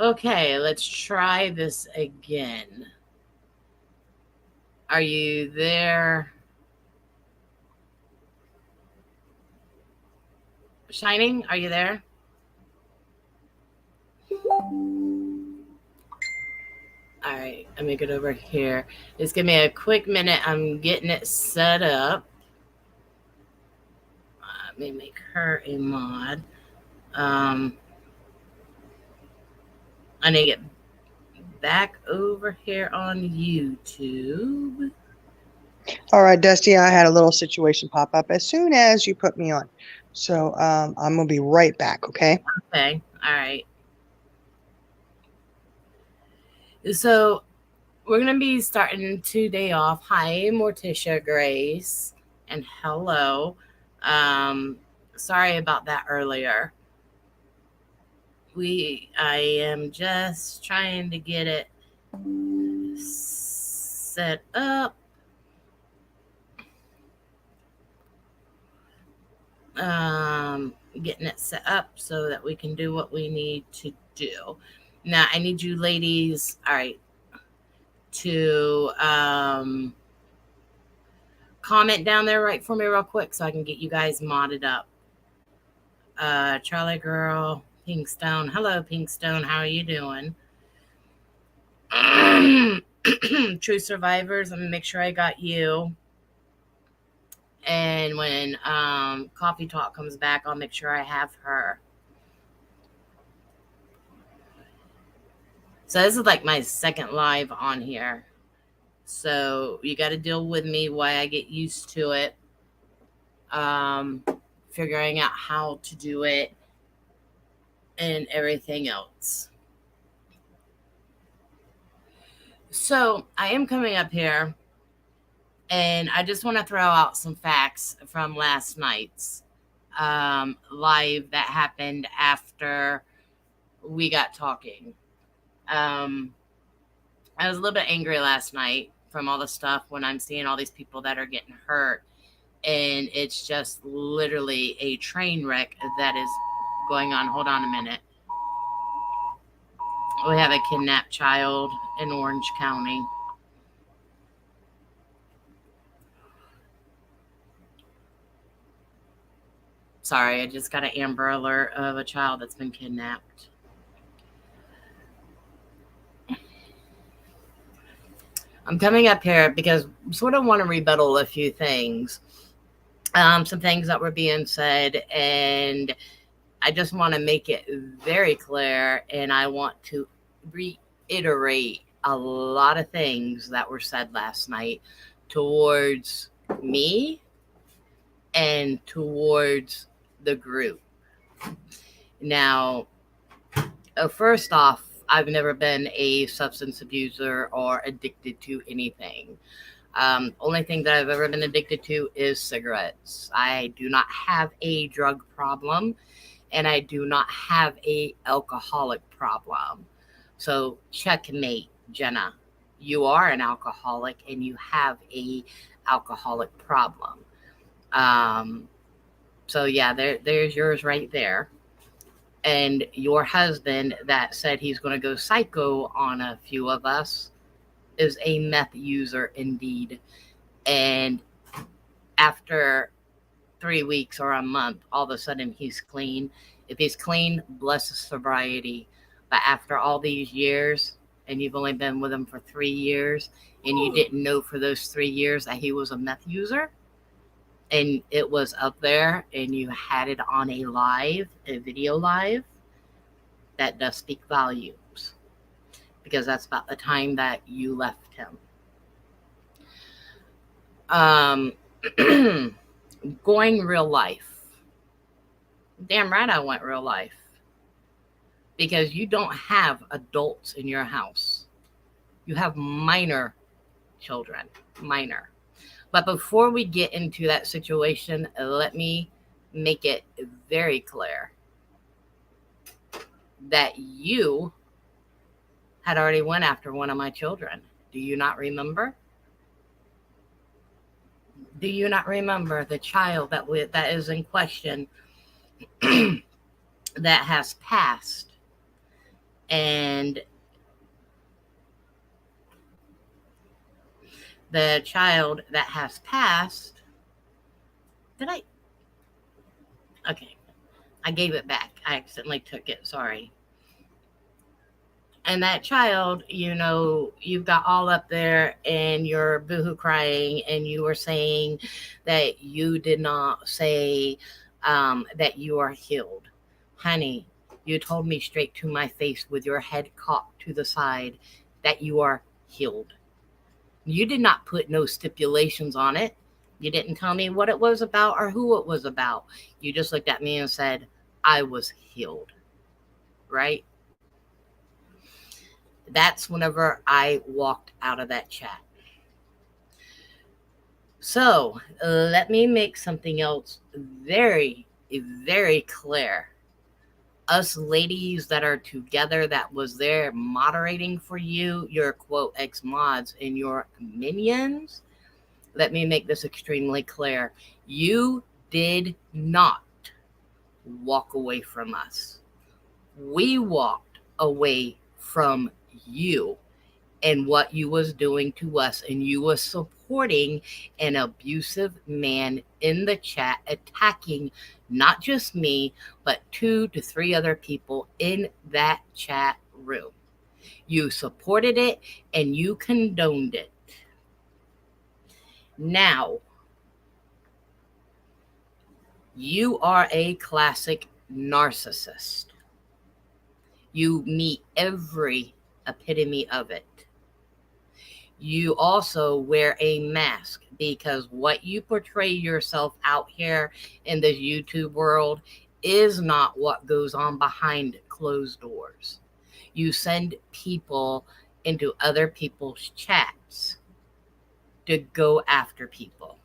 Okay, let's try this again. Are you there? Shining, are you there? All right, let me get over here. Just give me a quick minute. I'm getting it set up. Let me make her a mod. Um, I need to get back over here on YouTube. All right, Dusty, I had a little situation pop up as soon as you put me on. So I'm going to be right back, okay? Okay, all right. So we're gonna be starting today off. Hi, Morticia Grace, and hello. Um, Sorry about that earlier. I am just trying to get it set up. Getting it set up so that we can do what we need to do. Now, I need you ladies, all right, to comment down there right for me real quick so I can get you guys modded up. Charlie Girl, Pinkstone. Hello, Pinkstone. How are you doing? True Survivors. I'm gonna make sure I got you. And when Coffee Talk comes back, I'll make sure I have her. So this is like my second live on here. So you got to deal with me while I get used to it. Um, Figuring out how to do it and everything else. So I am coming up here and I just want to throw out some facts from last night's live that happened after we got talking. Um, I was a little bit angry last night from all the stuff when I'm seeing all these people that are getting hurt. And it's just literally a train wreck that is going on. Hold on a minute. We have a kidnapped child in Orange County. Sorry, I just got an Amber Alert of a child that's been kidnapped. I'm coming up here because I sort of want to rebuttal a few things. Some things that were being said, and I just want to make it very clear, and I want to reiterate a lot of things that were said last night towards me and towards the group. Now, first off, I've never been a substance abuser or addicted to anything. Only thing that I've ever been addicted to is cigarettes. I do not have a drug problem, and I do not have a alcoholic problem. So checkmate, Jenna. You are an alcoholic, and you have a alcoholic problem. Um, so yeah, there's yours right there. And your husband that said he's going to go psycho on a few of us is a meth user indeed. And after 3 weeks or a month, all of a sudden he's clean. If he's clean, bless his sobriety. But after all these years, and you've only been with him for 3 years, and you didn't know for those 3 years that he was a meth user, and it was up there, and you had it on a video live, that does speak volumes because that's about the time that you left him. Um, Going real life. Damn right I went real life. Because you don't have adults in your house. You have minor children. Minor. But before we get into that situation, let me make it very clear that you had already went after one of my children. Do you not remember? Do you not remember the child that is in question that has passed? And the child that has passed, did I? Okay. I gave it back. I accidentally took it. Sorry. And that child, you've got all up there and you're boohoo crying and you were saying that you did not say that you are healed. Honey, you told me straight to my face with your head cocked to the side that you are healed. You did not put no stipulations on it. You didn't tell me what it was about or who it was about. You just looked at me and said, I was healed. Right? That's whenever I walked out of that chat. So let me make something else very, very clear. Us ladies that are together, that was there moderating for you, your quote ex mods and your minions, let me make this extremely clear. You did not walk away from us. We walked away from you and what you was doing to us, and you was supporting an abusive man in the chat, attacking not just me, but 2 to 3 other people in that chat room. You supported it and you condoned it. Now, you are a classic narcissist. You meet every epitome of it. You also wear a mask because what you portray yourself out here in this YouTube world is not what goes on behind closed doors. You send people into other people's chats to go after people.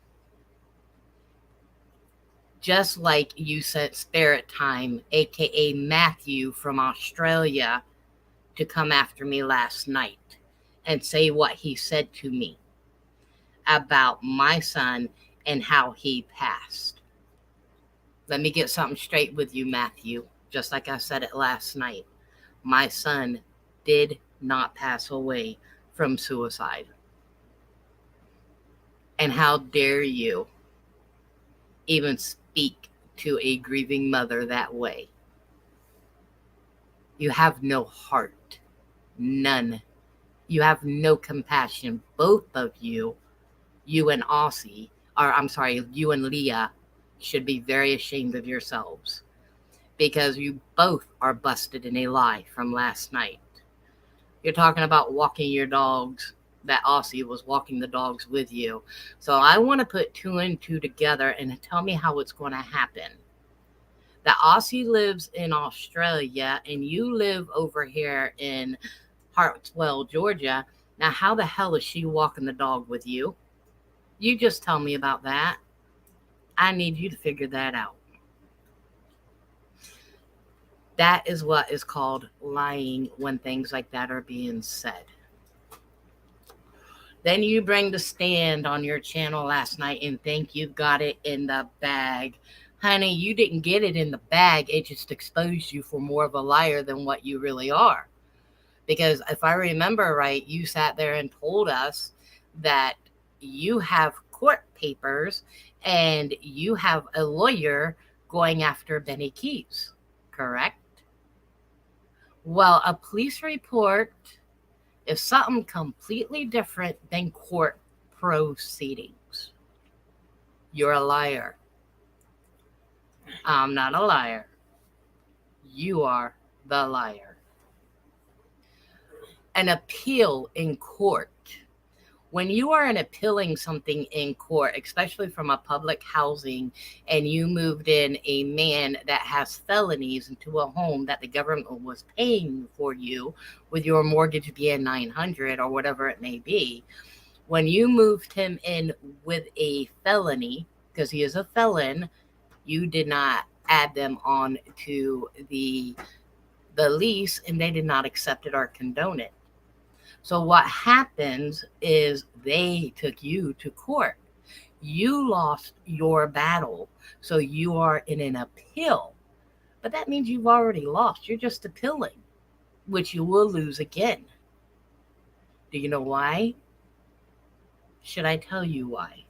Just like you sent Spirit Time, aka Matthew from Australia, to come after me last night and say what he said to me about my son and how he passed. Let me get something straight with you, Matthew. Just like I said it last night. My son did not pass away from suicide. And how dare you even speak to a grieving mother that way? You have no heart. None. You have no compassion. Both of you and Aussie, or I'm sorry, you and Leah, should be very ashamed of yourselves because you both are busted in a lie from last night. You're talking about walking your dogs, that Aussie was walking the dogs with you. So I want to put 2 and 2 together and tell me how it's going to happen. That Aussie lives in Australia and you live over here in Hartswell, Georgia. Now, how the hell is she walking the dog with you? You just tell me about that. I need you to figure that out. That is what is called lying when things like that are being said. Then you bring the stand on your channel last night and think you got it in the bag. Honey, you didn't get it in the bag. It just exposed you for more of a liar than what you really are. Because if I remember right, you sat there and told us that you have court papers and you have a lawyer going after Benny Keys, correct? Well, a police report is something completely different than court proceedings. You're a liar. I'm not a liar. You are the liar. An appeal in court. When you are appealing something in court, especially from a public housing, and you moved in a man that has felonies into a home that the government was paying for you with your mortgage being $900 or whatever it may be, when you moved him in with a felony, because he is a felon, you did not add them on to the lease and they did not accept it or condone it. So what happens is they took you to court. You lost your battle, so you are in an appeal. But that means you've already lost. You're just appealing. which you will lose again. Do you know why? Should I tell you why?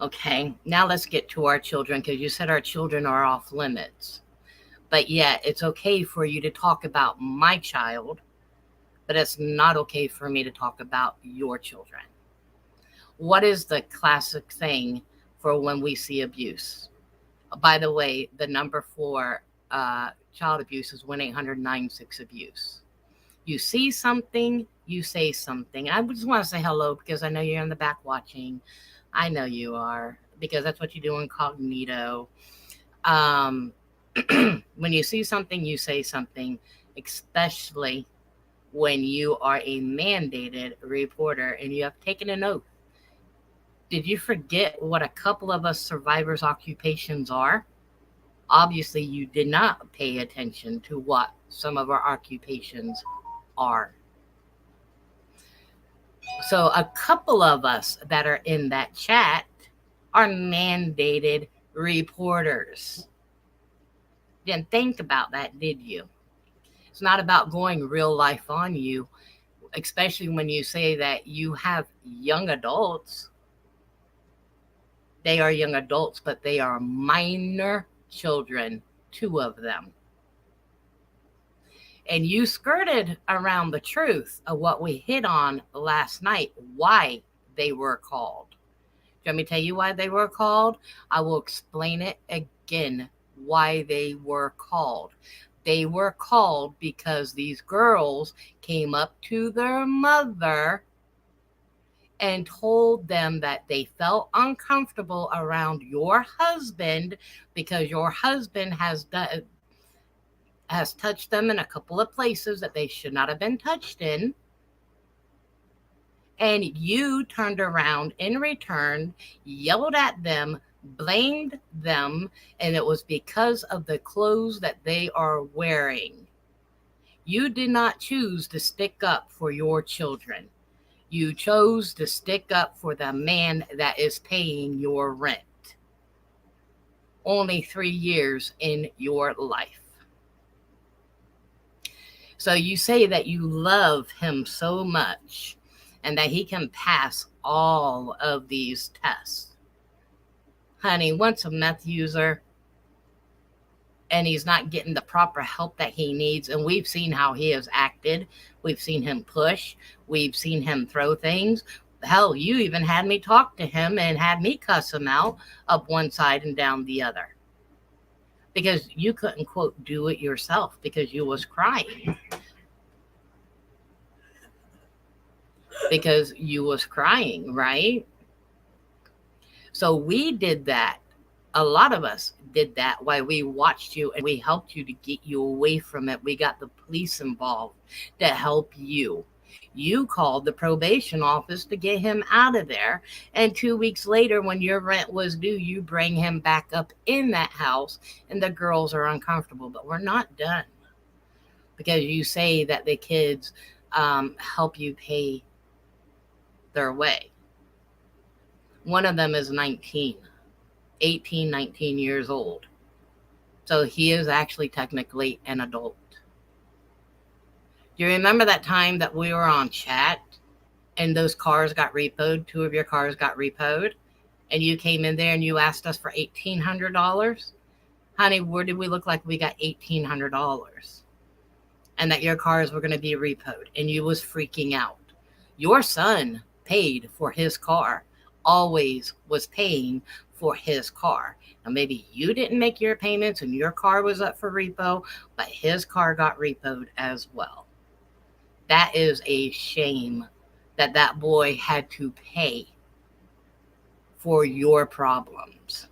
Okay, now let's get to our children, because you said our children are off limits. But yet, it's okay for you to talk about my child, but it's not okay for me to talk about your children. What is the classic thing for when we see abuse? By the way, the number for child abuse is 1-800-96-ABUSE. You see something, you say something. I just want to say hello because I know you're in the back watching. I know you are, because that's what you do incognito. When you see something, you say something, especially when you are a mandated reporter and you have taken an oath. Did you forget what a couple of us survivors' occupations are? Obviously, you did not pay attention to what some of our occupations are. So a couple of us that are in that chat are mandated reporters. Didn't think about that, did you? It's not about going real life on you, especially when you say that you have young adults. They are young adults, but they are minor children, 2 of them. And you skirted around the truth of what we hit on last night, why they were called. Do you want me to tell you why they were called? I will explain it again, why they were called. They were called because these girls came up to their mother and told them that they felt uncomfortable around your husband because your husband has touched them in a couple of places that they should not have been touched in. And you turned around in return, yelled at them, blamed them, and it was because of the clothes that they are wearing. You did not choose to stick up for your children. You chose to stick up for the man that is paying your rent. Only 3 years in your life. So you say that you love him so much and that he can pass all of these tests. Honey, once a meth user and he's not getting the proper help that he needs, and we've seen how he has acted. We've seen him push. We've seen him throw things. Hell, you even had me talk to him and had me cuss him out up one side and down the other. Because you couldn't, quote, do it yourself because you was crying. Because you was crying, right? So we did that. A lot of us did that while we watched you and we helped you to get you away from it. We got the police involved to help you. You called the probation office to get him out of there. And 2 weeks later, when your rent was due, you bring him back up in that house and the girls are uncomfortable. But we're not done. Because you say that the kids help you pay their way. One of them is 18, 19 years old. So he is actually technically an adult. Do you remember that time that we were on chat and those cars got repoed? 2 of your cars got repoed and you came in there and you asked us for $1,800? Honey, where did we look like we got $1,800? And that your cars were going to be repoed and you was freaking out. Your son paid for his car, always was paying for his car. Now, maybe you didn't make your payments and your car was up for repo, but his car got repoed as well. That is a shame that that boy had to pay for your problems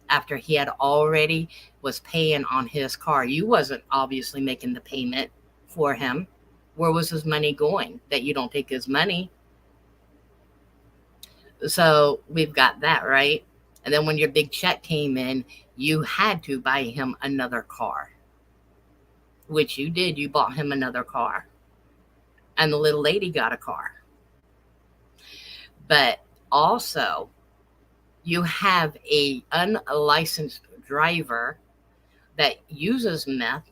after he had already was paying on his car. You wasn't obviously making the payment for him. Where was his money going? That you don't take his money. So we've got that, right? And then when your big check came in, you had to buy him another car, which you did. You bought him another car. And the little lady got a car. But also, you have a unlicensed driver that uses meth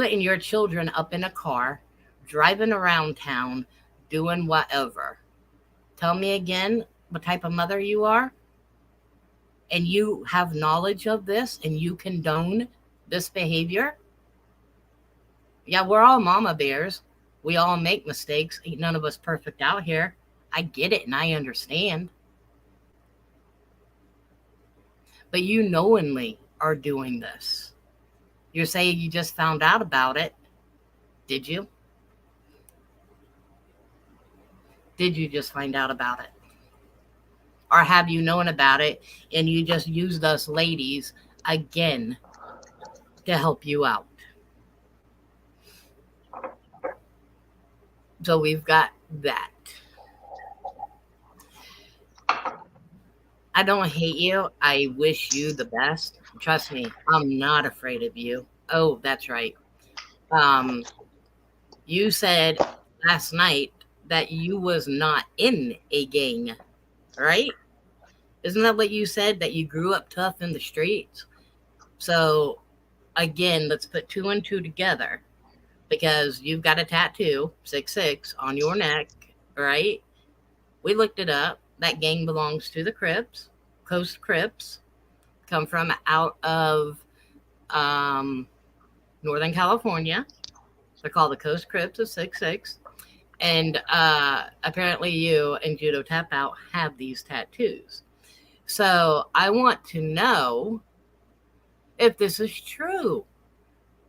putting your children up in a car, driving around town, doing whatever. Tell me again what type of mother you are, and you have knowledge of this and you condone this behavior. Yeah, we're all mama bears. We all make mistakes. Ain't none of us perfect out here. I get it and I understand. But you knowingly are doing this. You're saying you just found out about it. Did you? Did you just find out about it? Or have you known about it and you just used us ladies again to help you out? So we've got that. I don't hate you. I wish you the best. Trust me, I'm not afraid of you. Oh, that's right. Um, you said last night that you was not in a gang, right? Isn't that what you said? That you grew up tough in the streets? So again, let's put two and two together because you've got a tattoo, 6'6", on your neck, right? We looked it up. That gang belongs to the Crips, Coast Crips, come from out of Northern California. They're called the Coast Crips of 6'6". And apparently you and Judo Tap Out have these tattoos. So I want to know if this is true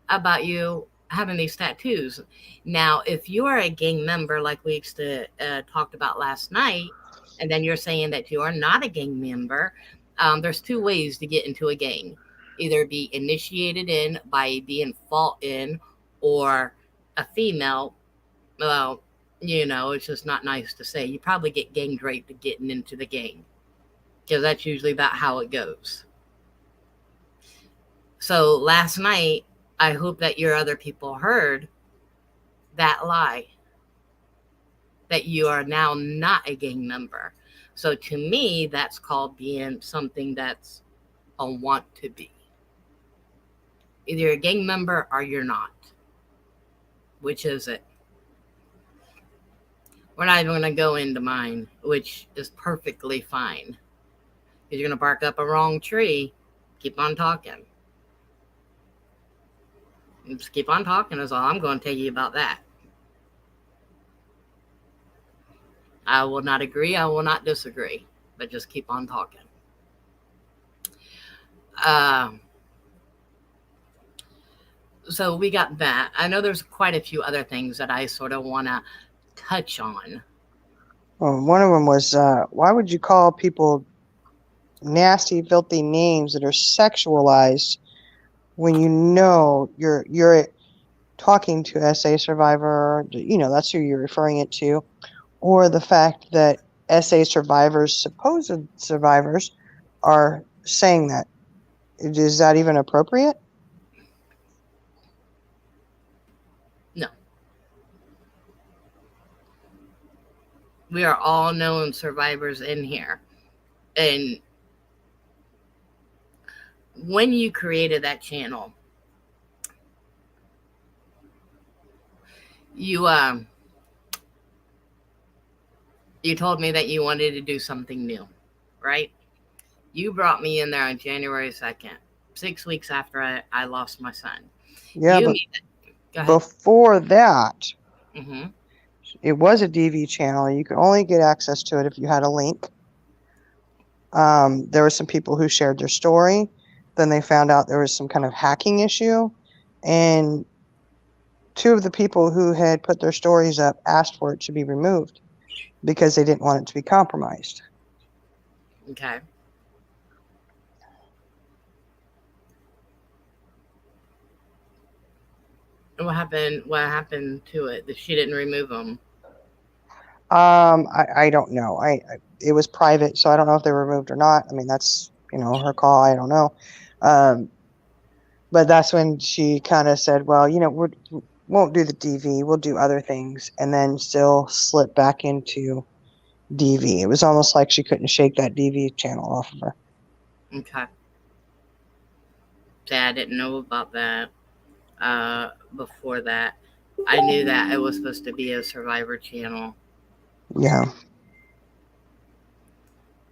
about you having these tattoos. Now, if you are a gang member, like we talked about last night, and then you're saying that you are not a gang member, there's two ways to get into a gang. Either be initiated in by being fought in, or a female, well, it's just not nice to say. You probably get gang raped to getting into the gang, because that's usually about how it goes. So last night, I hope that your other people heard that lie, that you are now not a gang member. So to me, that's called being something that's a want to be. Either you're a gang member or you're not. Which is it? We're not even going to go into mine, which is perfectly fine. If you're going to bark up a wrong tree, keep on talking. Just keep on talking is all I'm going to tell you about that. I will not agree. I will not disagree. But just keep on talking. So we got that. I know there's quite a few other things that I sort of want to touch on. Well, one of them was, why would you call people nasty, filthy names that are sexualized when you know you're talking to SA survivor? That's who you're referring it to, or the fact that SA survivors, supposed survivors, are saying that. Is that even appropriate? No. We are all known survivors in here. And when you created that channel, you told me that you wanted to do something new, right? You brought me in there on January 2nd, 6 weeks after I lost my son. Yeah, but before that, it was a DV channel. You could only get access to it if you had a link. There were some people who shared their story. Then they found out there was some kind of hacking issue. And two of the people who had put their stories up asked for it to be removed because they didn't want it to be compromised. Okay. What happened to it? That she didn't remove them? I don't know. It was private, so I don't know if they were removed or not. I mean, that's, her call. I don't know. But that's when she kind of said, well, we won't do the DV. We'll do other things. And then still slip back into DV. It was almost like she couldn't shake that DV channel off of her. Okay. Yeah, I didn't know about that. before that. I knew that it was supposed to be a Survivor channel. Yeah.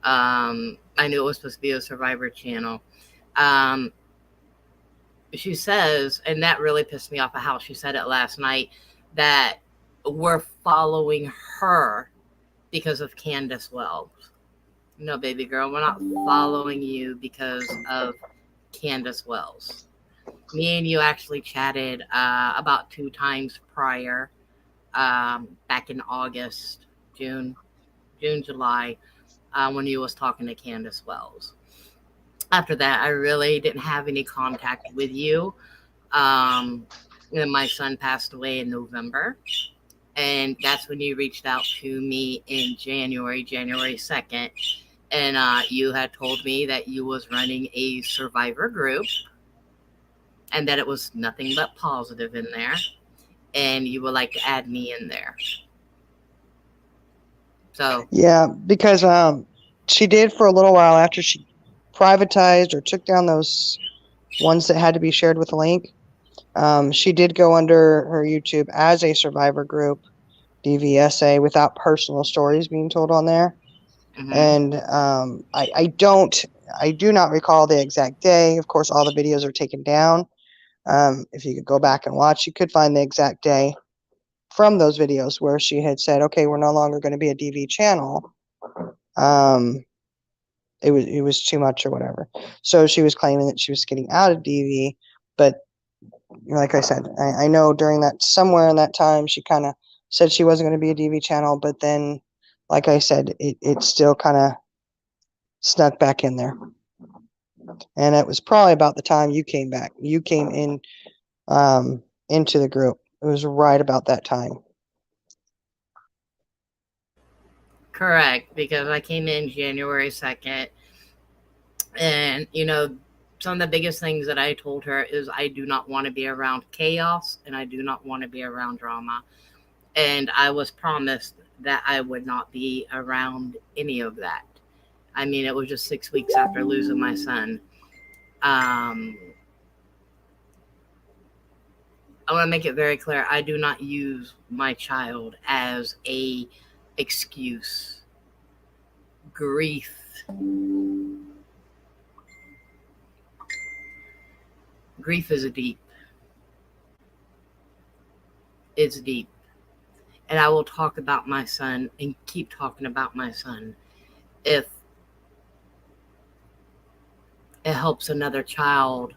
I knew it was supposed to be a Survivor channel. Um, she says, and that really pissed me off at how she said it last night, that we're following her because of Candace Wells. No, baby girl, we're not following you because of Candace Wells. Me and you actually chatted about 2 times prior, back in August, June, July, when you was talking to Candace Wells. After that, I really didn't have any contact with you. And my son passed away in November. And that's when you reached out to me in January 2nd. And you had told me that you was running a Survivor group and that it was nothing but positive in there. And you would like to add me in there. So Yeah, because she did for a little while after she privatized or took down those ones that had to be shared with a link. She did go under her YouTube as a Survivor group, DVSA, without personal stories being told on there. mhm. And I do not recall the exact day. Of course, all the videos are taken down. If you could go back and watch, you could find the exact day from those videos where she had said, okay, we're no longer going to be a DV channel. It was too much or whatever. So she was claiming that she was getting out of DV, but like I said, I know during that, somewhere in that time, she kind of said she wasn't going to be a DV channel, but then, like I said, it still kind of snuck back in there. And it was probably about the time you came back. You came in into the group. It was right about that time. Correct, because I came in January 2nd. And, some of the biggest things that I told her is I do not want to be around chaos and I do not want to be around drama. And I was promised that I would not be around any of that. I mean, it was just 6 weeks after losing my son. I want to make it very clear I do not use my child as a excuse. Grief is deep. It's deep. And I will talk about my son and keep talking about my son if it helps another child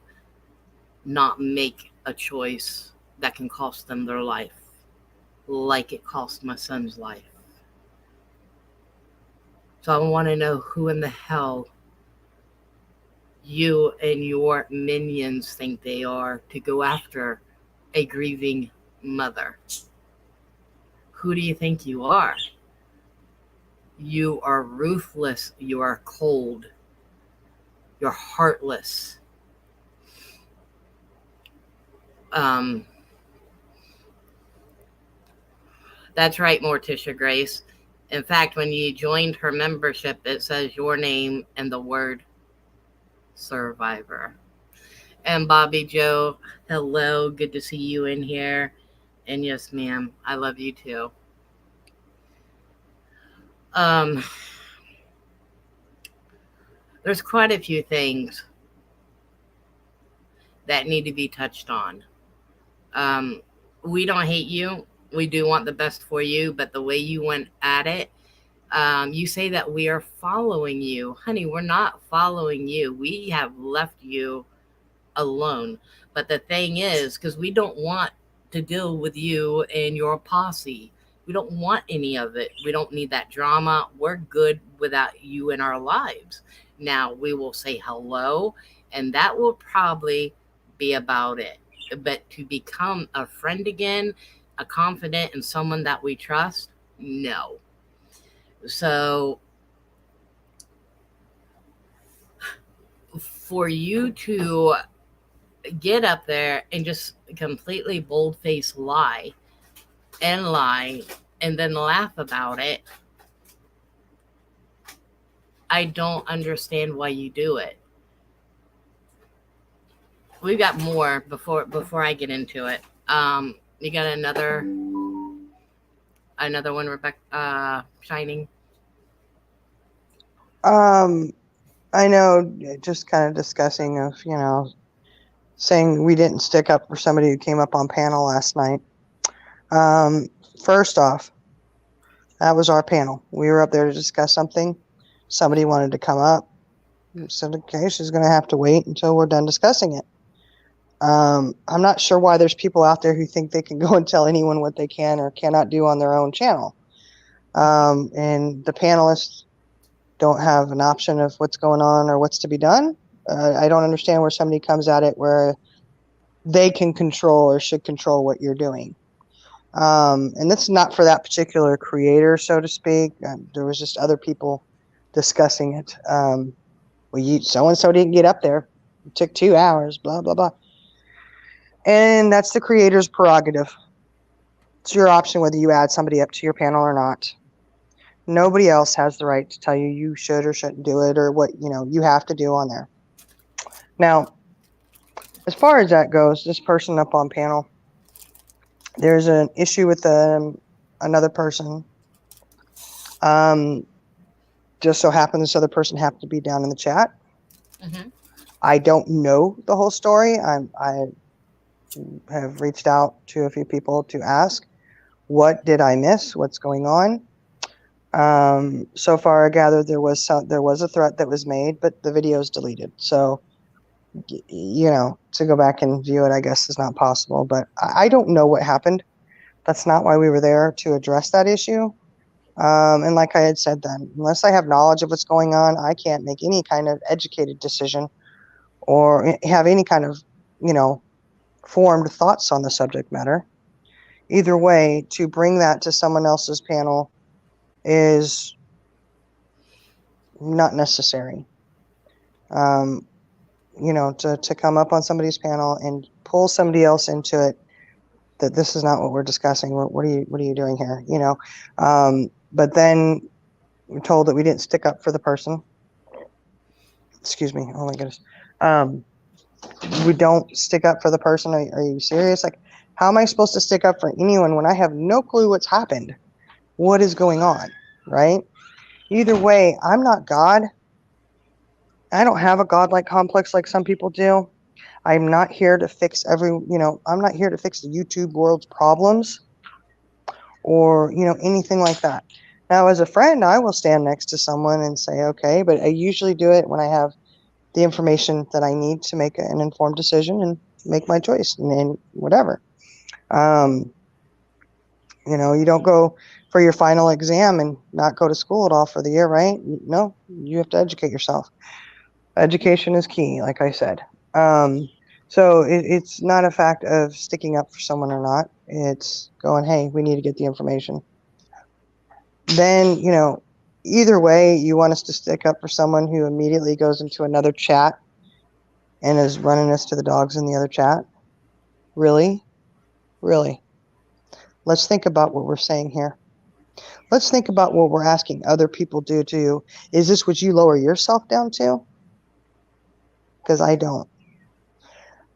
not make a choice that can cost them their life, like it cost my son's life. So I want to know who in the hell you and your minions think they are to go after a grieving mother. Who do you think you are? You are ruthless. You are cold. You're heartless. That's right, Morticia Grace. In fact, when you joined her membership, it says your name and the word Survivor. And Bobby Joe, hello. Good to see you in here. And yes, ma'am, I love you too. There's quite a few things that need to be touched on. We don't hate you. We do want the best for you, but the way you went at it, you say that we are following you. Honey, we're not following you. We have left you alone. But the thing is, because we don't want to deal with you and your posse. We don't want any of it. We don't need that drama. We're good without you in our lives. Now, we will say hello, and that will probably be about it. But to become a friend again, a confidant, and someone that we trust, no. So, for you to get up there and just completely bold-faced lie and then laugh about it, I don't understand why you do it. we've got more before I get into it. You got another one, Rebecca, Shining. Um, I know, just kind of discussing of, saying we didn't stick up for somebody who came up on panel last night. Um, First off, that was our panel. We were up there to discuss something. Somebody wanted to come up. Said, okay, she's going to have to wait until we're done discussing it. I'm not sure why there's people out there who think they can go and tell anyone what they can or cannot do on their own channel. And the panelists don't have an option of what's going on or what's to be done. I don't understand where somebody comes at it where they can control or should control what you're doing. And that's not for that particular creator, so to speak. There was just other people discussing it. Well, so-and-so didn't get up there. It took 2 hours, blah, blah, blah. And that's the creator's prerogative. It's your option whether you add somebody up to your panel or not. Nobody else has the right to tell you you should or shouldn't do it or what, you have to do on there. Now, as far as that goes, this person up on panel, there's an issue with another person. Just so happened this other person happened to be down in the chat. Mm-hmm. I don't know the whole story. I have reached out to a few people to ask, what did I miss? What's going on? So far, I gathered there was a threat that was made, but the video is deleted. So, to go back and view it, I guess is not possible. But I don't know what happened. That's not why we were there to address that issue. And like I had said then, unless I have knowledge of what's going on, I can't make any kind of educated decision or have any kind of, formed thoughts on the subject matter. Either way, to bring that to someone else's panel is not necessary. To come up on somebody's panel and pull somebody else into it, that this is not what we're discussing. What are you doing here? But then we're told that we didn't stick up for the person. Excuse me. Oh my goodness. We don't stick up for the person. Are you serious? Like, how am I supposed to stick up for anyone when I have no clue what's happened? What is going on, right? Either way, I'm not God. I don't have a godlike complex like some people do. I'm not here to fix I'm not here to fix the YouTube world's problems or, anything like that. Now, as a friend, I will stand next to someone and say, okay, but I usually do it when I have the information that I need to make an informed decision and make my choice and whatever. You don't go for your final exam and not go to school at all for the year, right? No, you have to educate yourself. Education is key, like I said. So it's not a fact of sticking up for someone or not. It's going, hey, we need to get the information. Then, either way, you want us to stick up for someone who immediately goes into another chat and is running us to the dogs in the other chat. Really? Really? Let's think about what we're saying here. Let's think about what we're asking other people to do. Is this what you lower yourself down to? Because I don't.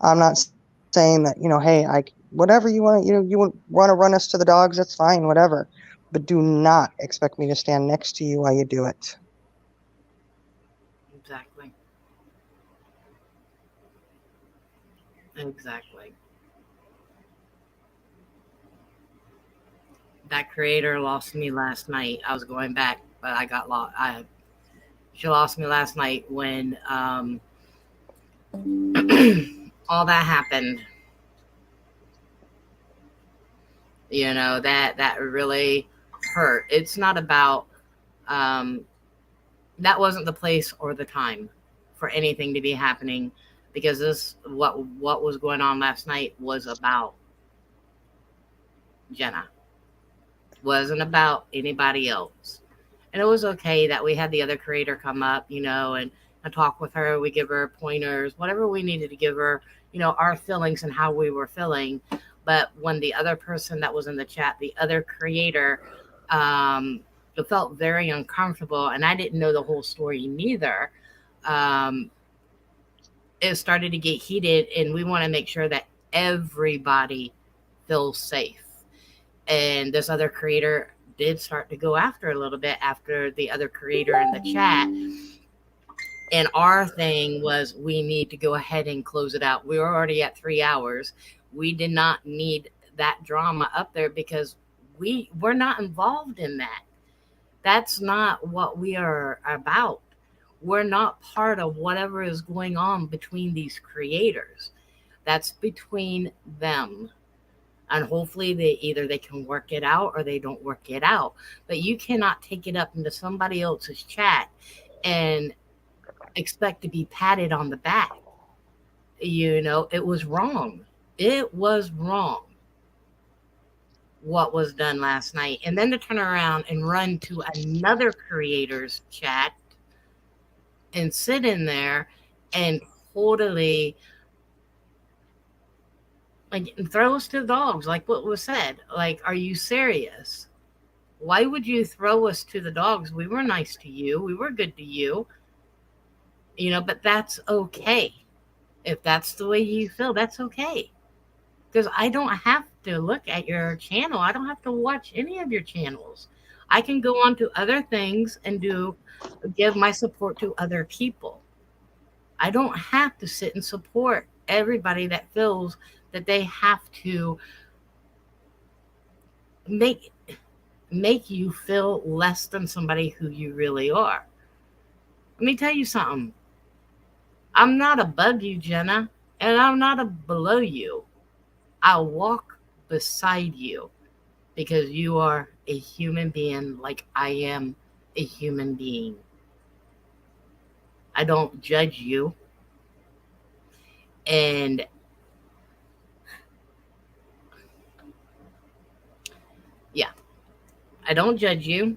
I'm not saying that, hey, whatever you want, you want to run us to the dogs, that's fine, whatever. But do not expect me to stand next to you while you do it. Exactly. Exactly. That creator lost me last night. I was going back, but I got lost. She lost me last night when all that happened. That really hurt. It's not about that wasn't the place or the time for anything to be happening, because what was going on last night was about Jenna. Wasn't about anybody else. And it was okay that we had the other creator come up, and talk with her. We give her pointers, whatever we needed to give her, our feelings and how we were feeling. But when the other person that was in the chat, the other creator, it felt very uncomfortable, and I didn't know the whole story neither. Um, it started to get heated, and we want to make sure that everybody feels safe. And this other creator did start to go after a little bit after the other creator in the chat. And our thing was we need to go ahead and close it out. We were already at 3 hours. We did not need that drama up there because we're not involved in that. That's not what we are about. We're not part of whatever is going on between these creators. That's between them. And hopefully they can work it out or they don't work it out. But you cannot take it up into somebody else's chat and expect to be patted on the back. It was wrong. It was wrong what was done last night. And then to turn around and run to another creator's chat and sit in there and totally like throw us to the dogs, like what was said. Like, are you serious? Why would you throw us to the dogs? We were nice to you. We were good to you. But that's okay. If that's the way you feel, that's okay. Because I don't have to look at your channel. I don't have to watch any of your channels. I can go on to other things and give my support to other people. I don't have to sit and support everybody that feels that they have to make you feel less than somebody who you really are. Let me tell you something. I'm not above you, Jenna, and I'm not below you. I'll walk beside you because you are a human being like I am a human being. I don't judge you. And yeah, I don't judge you.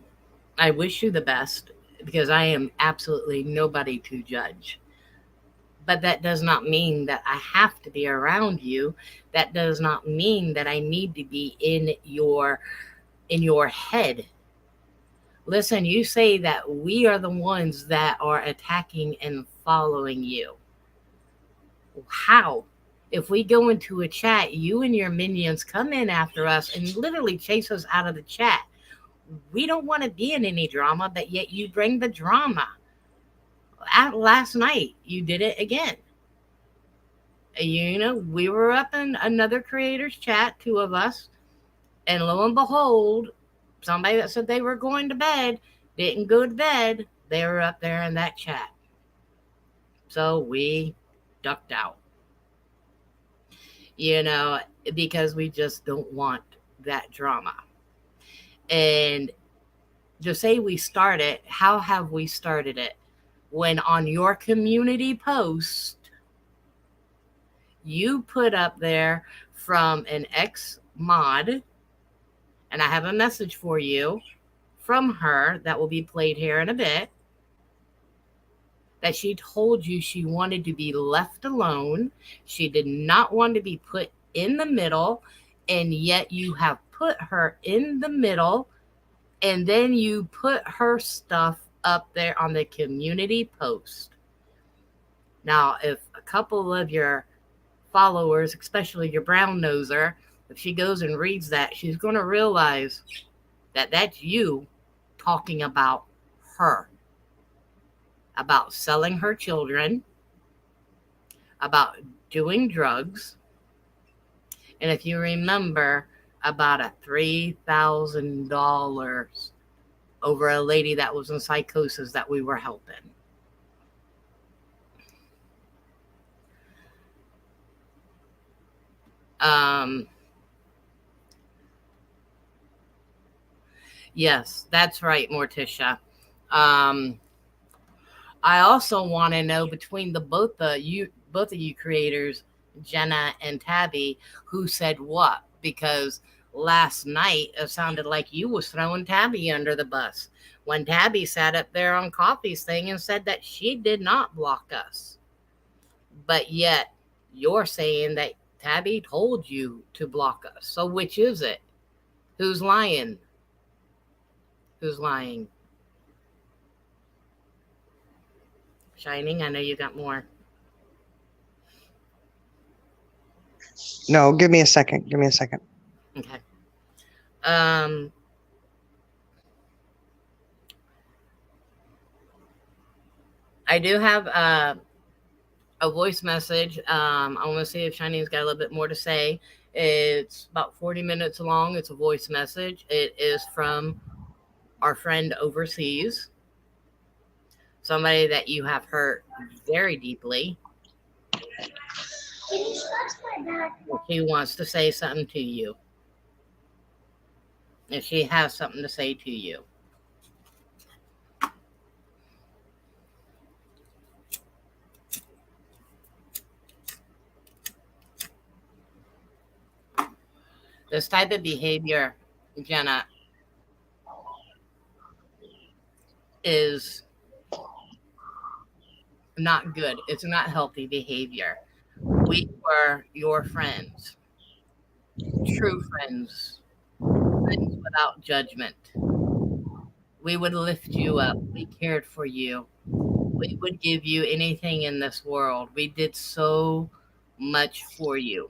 I wish you the best because I am absolutely nobody to judge. But that does not mean that I have to be around you. That does not mean that I need to be in your head. Listen, you say that we are the ones that are attacking and following you. How? If we go into a chat, you and your minions come in after us and literally chase us out of the chat. We don't want to be in any drama, but yet you bring the drama. Last night, you did it again. We were up in another creator's chat, two of us, and lo and behold, somebody that said they were going to bed didn't go to bed. They were up there in that chat. So we ducked out. Because we just don't want that drama. And to say we started, how have we started it? When on your community post, you put up there from an ex-mod, and I have a message for you from her that will be played here in a bit, that she told you she wanted to be left alone. She did not want to be put in the middle, and yet you have put her in the middle, and then you put her stuff up there on the community post. Now, if a couple of your followers, especially your brown noser, if she goes and reads that, she's going to realize that that's you talking about her, about selling her children, about doing drugs. And if you remember, about a $3,000 over a lady that was in psychosis that we were helping. Yes, that's right, Morticia. I also want to know between both of you creators, Jenna and Tabby, who said what? Because last night it sounded like you was throwing Tabby under the bus when Tabby sat up there on Coffee's thing and said that she did not block us. But yet you're saying that Tabby told you to block us. So which is it? Who's lying? Who's lying? Shining, I know you got more. No, give me a second. Give me a second. Okay. I do have a voice message. I want to see if Shiny's got a little bit more to say. It's about 40 minutes long. It's a voice message. It is from our friend overseas, somebody that you have hurt very deeply. She wants to say something to you. If she has something to say to you. This type of behavior, Jenna, is not good. It's not healthy behavior. We were your friends, true friends, friends without judgment. We would lift you up. We cared for you. We would give you anything in this world. We did so much for you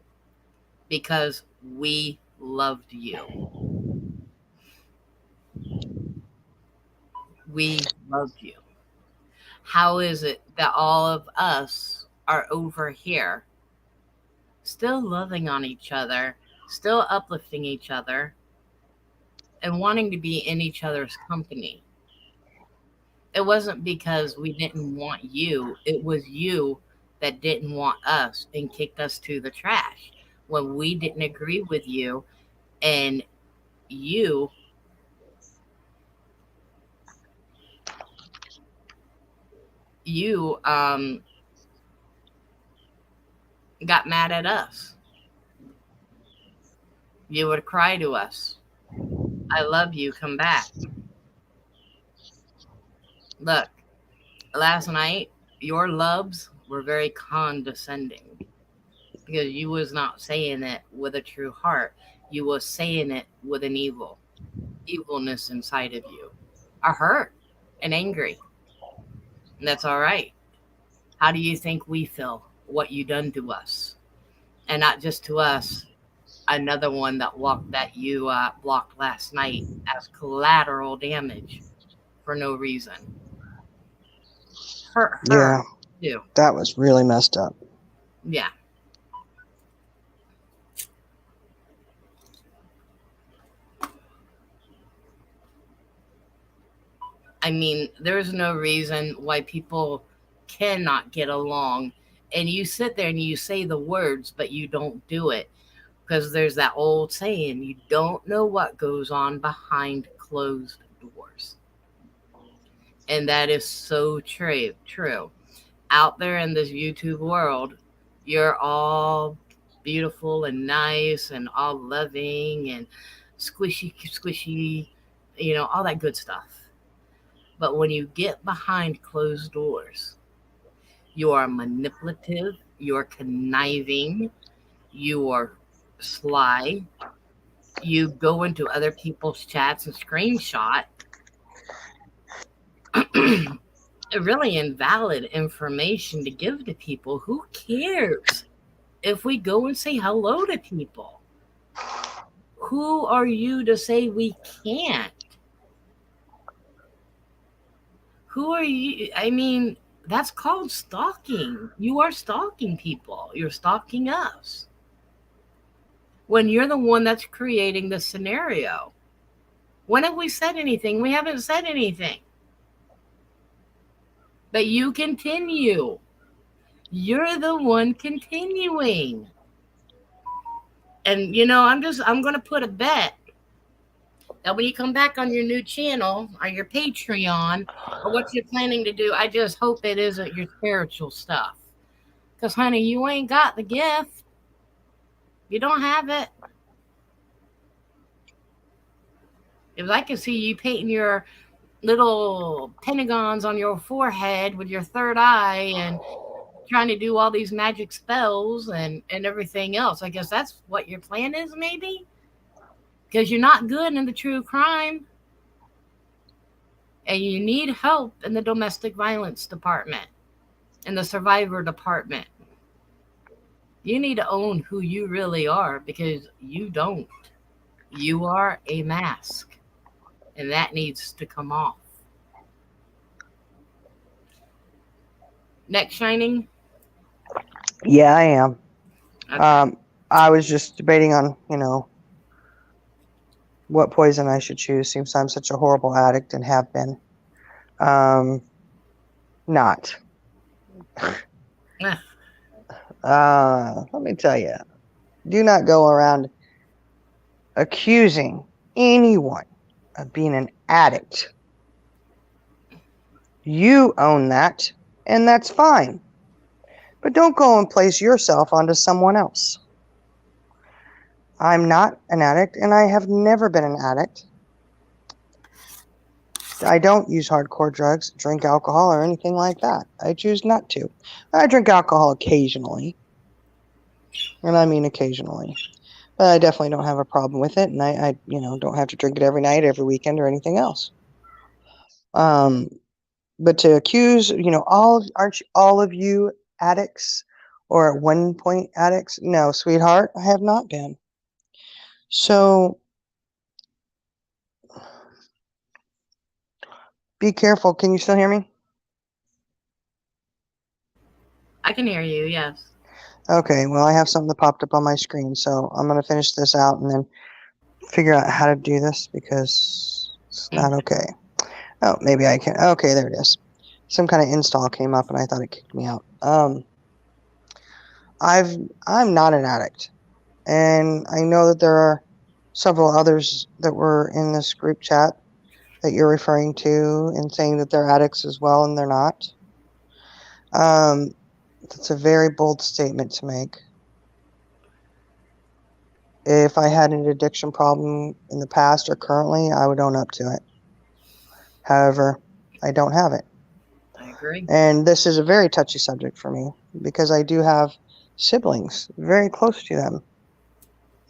because we loved you. We loved you. How is it that all of us are over here still loving on each other, still uplifting each other, and wanting to be in each other's company? It wasn't because we didn't want you, it was you that didn't want us and kicked us to the trash when we didn't agree with you, and you you got mad at us. You would cry to us, I love you, come back. Look, last night your loves were very condescending because you was not saying it with a true heart. You was saying it with an evilness inside of you. Are hurt and angry. And that's all right. How do you think we feel what you done to us? And not just to us, another one that you blocked last night as collateral damage for no reason. Hurt her Yeah, too. that was really messed up. Yeah. I mean, there's no reason why people cannot get along. And you sit there and you say the words, but you don't do it. Because there's that old saying, you don't know what goes on behind closed doors. And that is so true. Out there in this YouTube world, you're all beautiful and nice and all loving and squishy, all that good stuff. But when you get behind closed doors, you are manipulative, you're conniving, you are sly, you go into other people's chats and screenshot really invalid information to give to people. Who cares if we go and say hello to people? Who are you to say we can't? Who are you? I mean, that's called stalking. You are stalking people. You're stalking us. When you're the one that's creating the scenario. When have we said anything? We haven't said anything. But you continue. You're the one continuing. And I'm going to put a bet that when you come back on your new channel or your Patreon or what you're planning to do, I just hope it isn't your spiritual stuff. Because, honey, you ain't got the gift. You don't have it. If I can see you painting your little pentagons on your forehead with your third eye and trying to do all these magic spells and everything else, I guess that's what your plan is, maybe? Because you're not good in the true crime. And you need help in the domestic violence department, in the survivor department. You need to own who you really are because you don't. You are a mask, and that needs to come off. Next Shining? Yeah, I am. Okay. I was just debating on, what poison I should choose. Seems I'm such a horrible addict and have been. Um, not. Ah, Let me tell you, do not go around accusing anyone of being an addict. You own that, and that's fine. But don't go and place yourself onto someone else. I'm not an addict, and I have never been an addict. I don't use hardcore drugs, drink alcohol, or anything like that. I choose not to. I drink alcohol occasionally, and I mean occasionally. But I definitely don't have a problem with it, and I don't have to drink it every night, every weekend, or anything else. Um, but to accuse, aren't all of you addicts, or at one point addicts? No, sweetheart, I have not been. So be careful. Can you still hear me? I can hear you, yes. Okay, well, I have something that popped up on my screen, so I'm going to finish this out and then figure out how to do this because it's not okay. Oh, maybe I can. Okay, there it is. Some kind of install came up and I thought it kicked me out. I've I'm not an addict, and I know that there are several others that were in this group chat that you're referring to and saying that they're addicts as well, and they're not. Um, that's a very bold statement to make. If I had an addiction problem in the past or currently, I would own up to it. However, I don't have it. I agree. And this is a very touchy subject for me because I do have siblings very close to them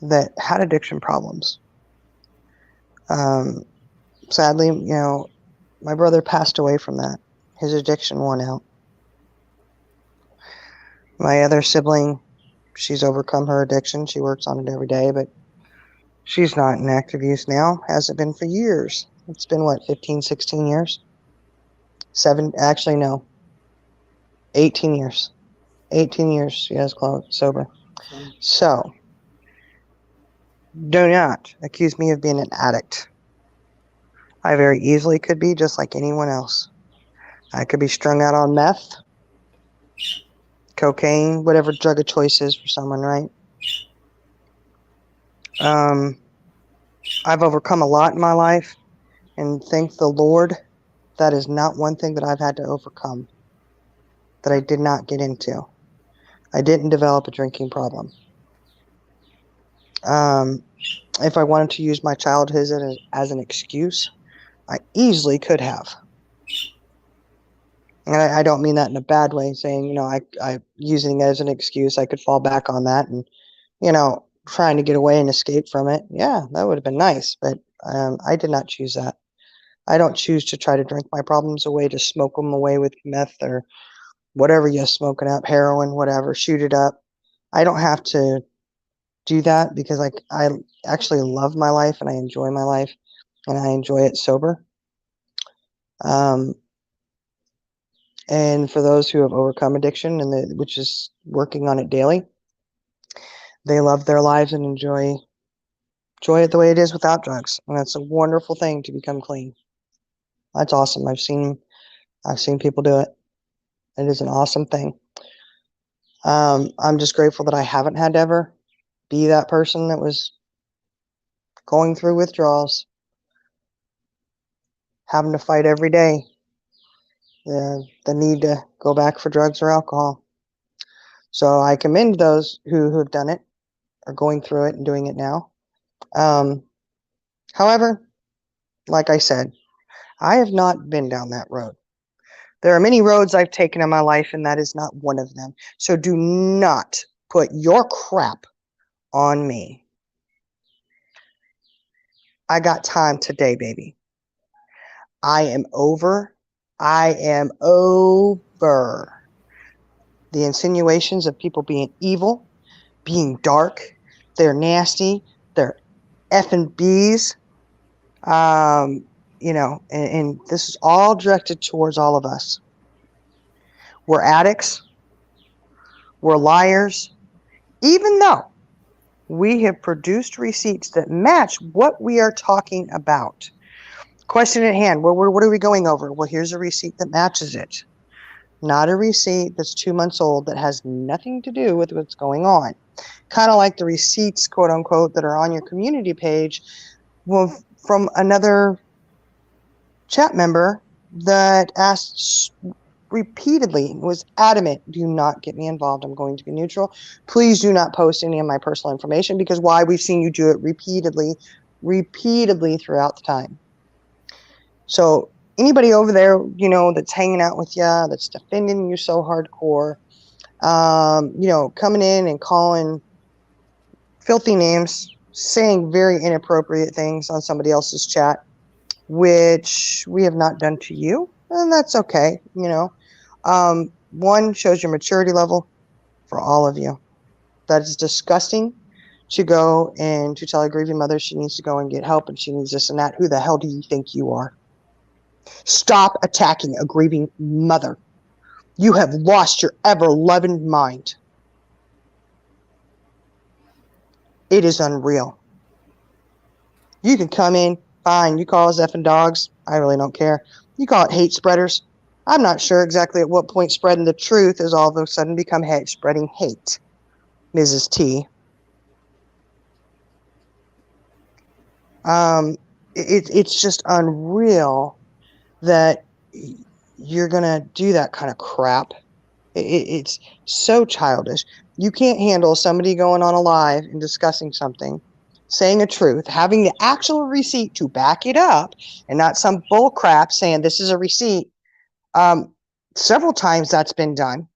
that had addiction problems. Um, Sadly, my brother passed away from that. His addiction won out. My other sibling, she's overcome her addiction. She works on it every day, but she's not in active use now. Hasn't been for years. It's been, what, 15, 16 years? Seven, actually, no, 18 years. 18 years she has sober. So, So, do not accuse me of being an addict. I very easily could be just like anyone else. I could be strung out on meth, cocaine, whatever drug of choice is for someone, right? I've overcome a lot in my life, and thank the Lord, that is not one thing that I've had to overcome that I did not get into. I didn't develop a drinking problem. If I wanted to use my childhood as an excuse, I easily could have. And I don't mean that in a bad way, saying, I using it as an excuse, I could fall back on that and, trying to get away and escape from it. Yeah, that would have been nice, but I did not choose that. I don't choose to try to drink my problems away, to smoke them away with meth or whatever you're smoking up, heroin, whatever, shoot it up. I don't have to do that because I actually love my life and I enjoy my life and I enjoy it sober. Um, and for those who have overcome addiction which is working on it daily, they love their lives and enjoy it the way it is without drugs. And that's a wonderful thing to become clean. That's awesome. I've seen people do it. It is an awesome thing. I'm just grateful that I haven't had to ever be that person that was going through withdrawals, having to fight every day the need to go back for drugs or alcohol. So I commend those who have done it, are going through it and doing it now. Um, However, like I said, I have not been down that road. There are many roads I've taken in my life, and that is not one of them. So do not put your crap on me. I got time today, baby. I am over. I am over the insinuations of people being evil, being dark. They're nasty. They're effing bees. And this is all directed towards all of us. We're addicts. We're liars. Even though we have produced receipts that match what we are talking about. Question at hand, what are we going over? Well, here's a receipt that matches it. Not a receipt that's 2 months old that has nothing to do with what's going on. Kind of like the receipts, quote unquote, that are on your community page from another chat member that asked repeatedly, was adamant, do not get me involved. I'm going to be neutral. Please do not post any of my personal information, because why? We've seen you do it repeatedly throughout the time. So anybody over there, that's hanging out with you, that's defending you so hardcore, coming in and calling filthy names, saying very inappropriate things on somebody else's chat, which we have not done to you, and that's okay. One, shows your maturity level for all of you. That is disgusting to go and to tell a grieving mother she needs to go and get help and she needs this and that. Who the hell do you think you are? Stop attacking a grieving mother. You have lost your ever-loving mind. It is unreal. You can come in, fine. You call us effing dogs. I really don't care. You call it hate spreaders. I'm not sure exactly at what point spreading the truth has all of a sudden become spreading hate, Mrs. T. It's just unreal that you're going to do that kind of crap. It's so childish. You can't handle somebody going on a live and discussing something, saying a truth, having the actual receipt to back it up, and not some bull crap saying this is a receipt. Several times that's been done.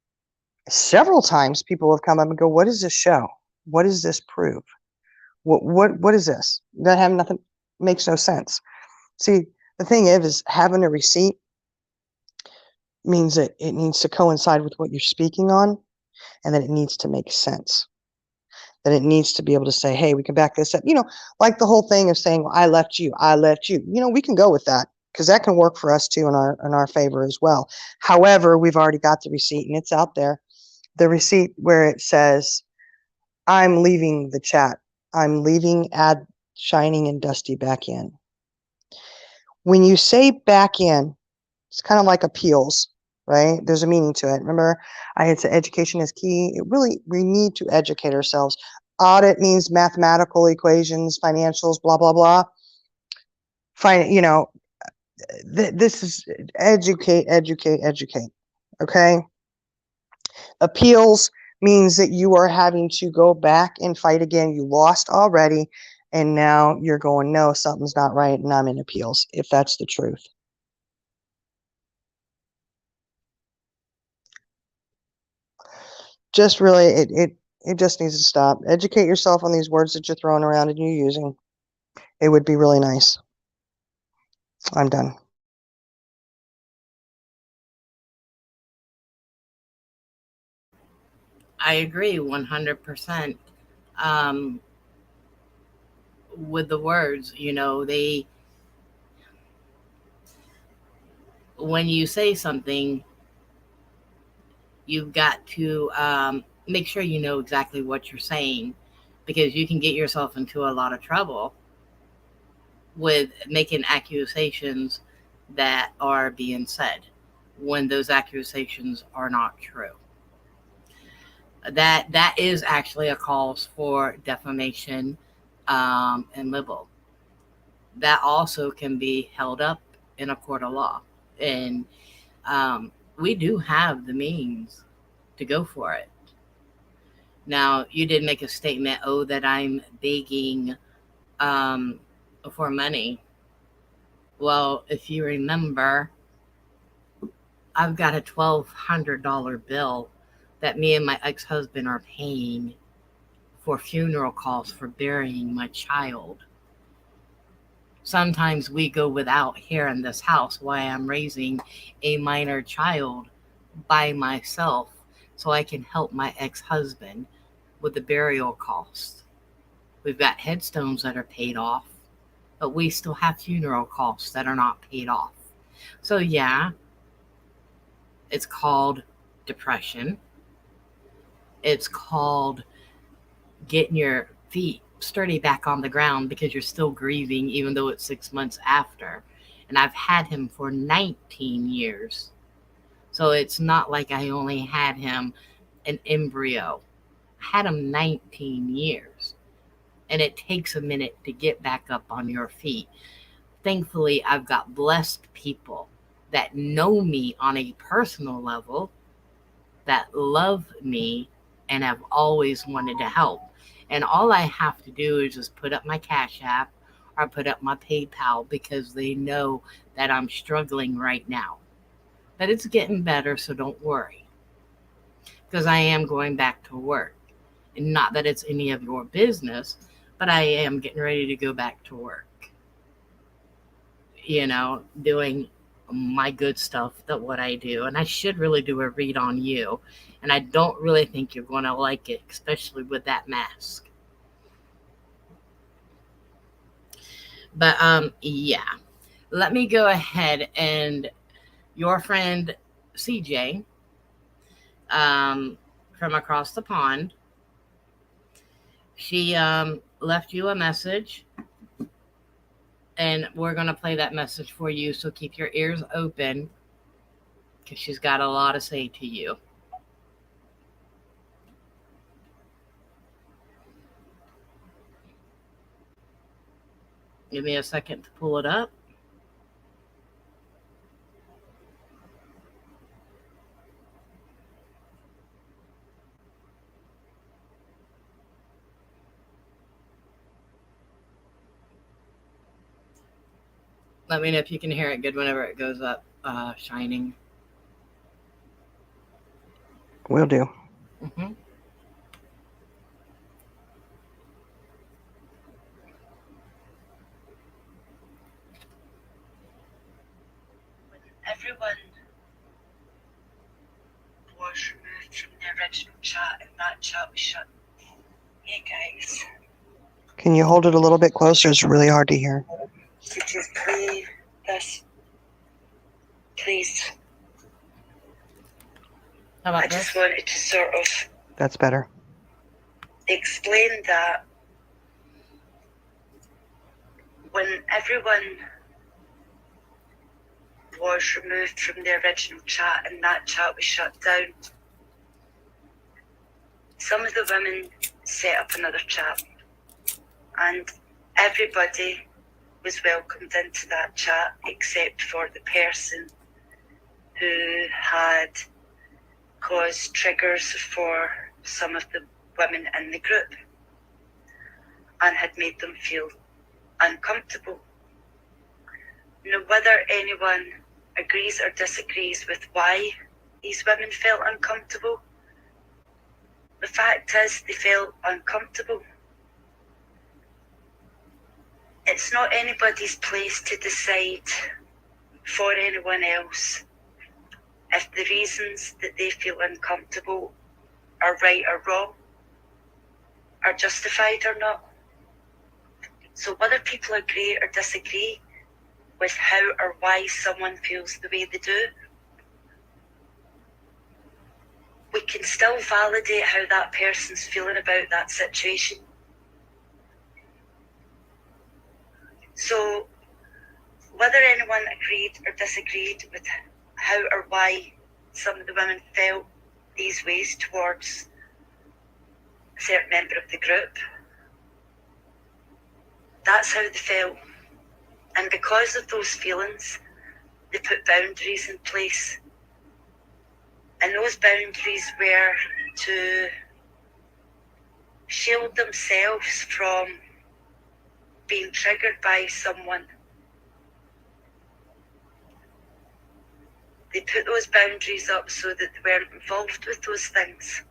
Several times people have come up and go, what does this show? What does this prove? What is this? That have nothing, makes no sense. See, the thing is having a receipt means that it needs to coincide with what you're speaking on, and that it needs to make sense. That it needs to be able to say, hey, we can back this up. Like the whole thing of saying, well, I left you. We can go with that, because that can work for us too in our favor as well. However, we've already got the receipt and it's out there. The receipt where it says, I'm leaving the chat. I'm leaving Add Shining and Dusty back in. When you say back in, it's kind of like appeals, right? There's a meaning to it. Remember, I had said education is key. We need to educate ourselves. Audit means mathematical equations, financials, blah, blah, blah. This is educate. Okay. Appeals means that you are having to go back and fight again. You lost already, and now you're going, no, something's not right, and I'm in appeals, if that's the truth. Just really, it just needs to stop. Educate yourself on these words that you're throwing around and you're using. It would be really nice. I'm done. I agree 100% with the words. When you say something, you've got to make sure you know exactly what you're saying, because you can get yourself into a lot of trouble with making accusations that are being said when those accusations are not true. That is actually a cause for defamation and libel. That also can be held up in a court of law, and we do have the means to go for it. Now, you did make a statement, that I'm begging for money. Well, if you remember, I've got a $1,200 bill that me and my ex-husband are paying for funeral costs for burying my child. Sometimes we go without here in this house while I'm raising a minor child by myself so I can help my ex-husband with the burial cost. We've got headstones that are paid off, but we still have funeral costs that are not paid off. So, yeah, it's called depression. It's called getting your feet sturdy back on the ground because you're still grieving, even though it's 6 months after. And I've had him for 19 years. So it's not like I only had him an embryo. I had him 19 years. And it takes a minute to get back up on your feet. Thankfully, I've got blessed people that know me on a personal level, that love me, and have always wanted to help. And all I have to do is just put up my Cash App or put up my PayPal because they know that I'm struggling right now. But it's getting better, so don't worry. Because I am going back to work. And not that it's any of your business, but I am getting ready to go back to work. Doing my good stuff, that what I do. And I should really do a read on you. And I don't really think you're going to like it, especially with that mask. But yeah. Let me go ahead and your friend CJ from across the pond, she left you a message, and we're going to play that message for you, so keep your ears open because she's got a lot to say to you. Give me a second to pull it up. Let me know if you can hear it good whenever it goes up, shining. Will do. Mm-hmm. Everyone was removed from the original chat, and that chat was shut. Hey guys, Can you hold it a little bit closer? It's really hard to hear. could you play this, please? How about I this? just wanted to sort of That's better. explain that when everyone was removed from the original chat and that chat was shut down, some of the women set up another chat, and everybody was welcomed into that chat except for the person who had caused triggers for some of the women in the group and had made them feel uncomfortable. Now, whether anyone agrees or disagrees with why these women felt uncomfortable, the fact is they felt uncomfortable. It's not anybody's place to decide for anyone else if the reasons that they feel uncomfortable are right or wrong, are justified or not. So whether people agree or disagree with how or why someone feels the way they do, we can still validate how that person's feeling about that situation. So whether anyone agreed or disagreed with how or why some of the women felt these ways towards a certain member of the group, that's how they felt. And because of those feelings, they put boundaries in place. And those boundaries were to shield themselves from being triggered by someone. They put those boundaries up so that they weren't involved with those things.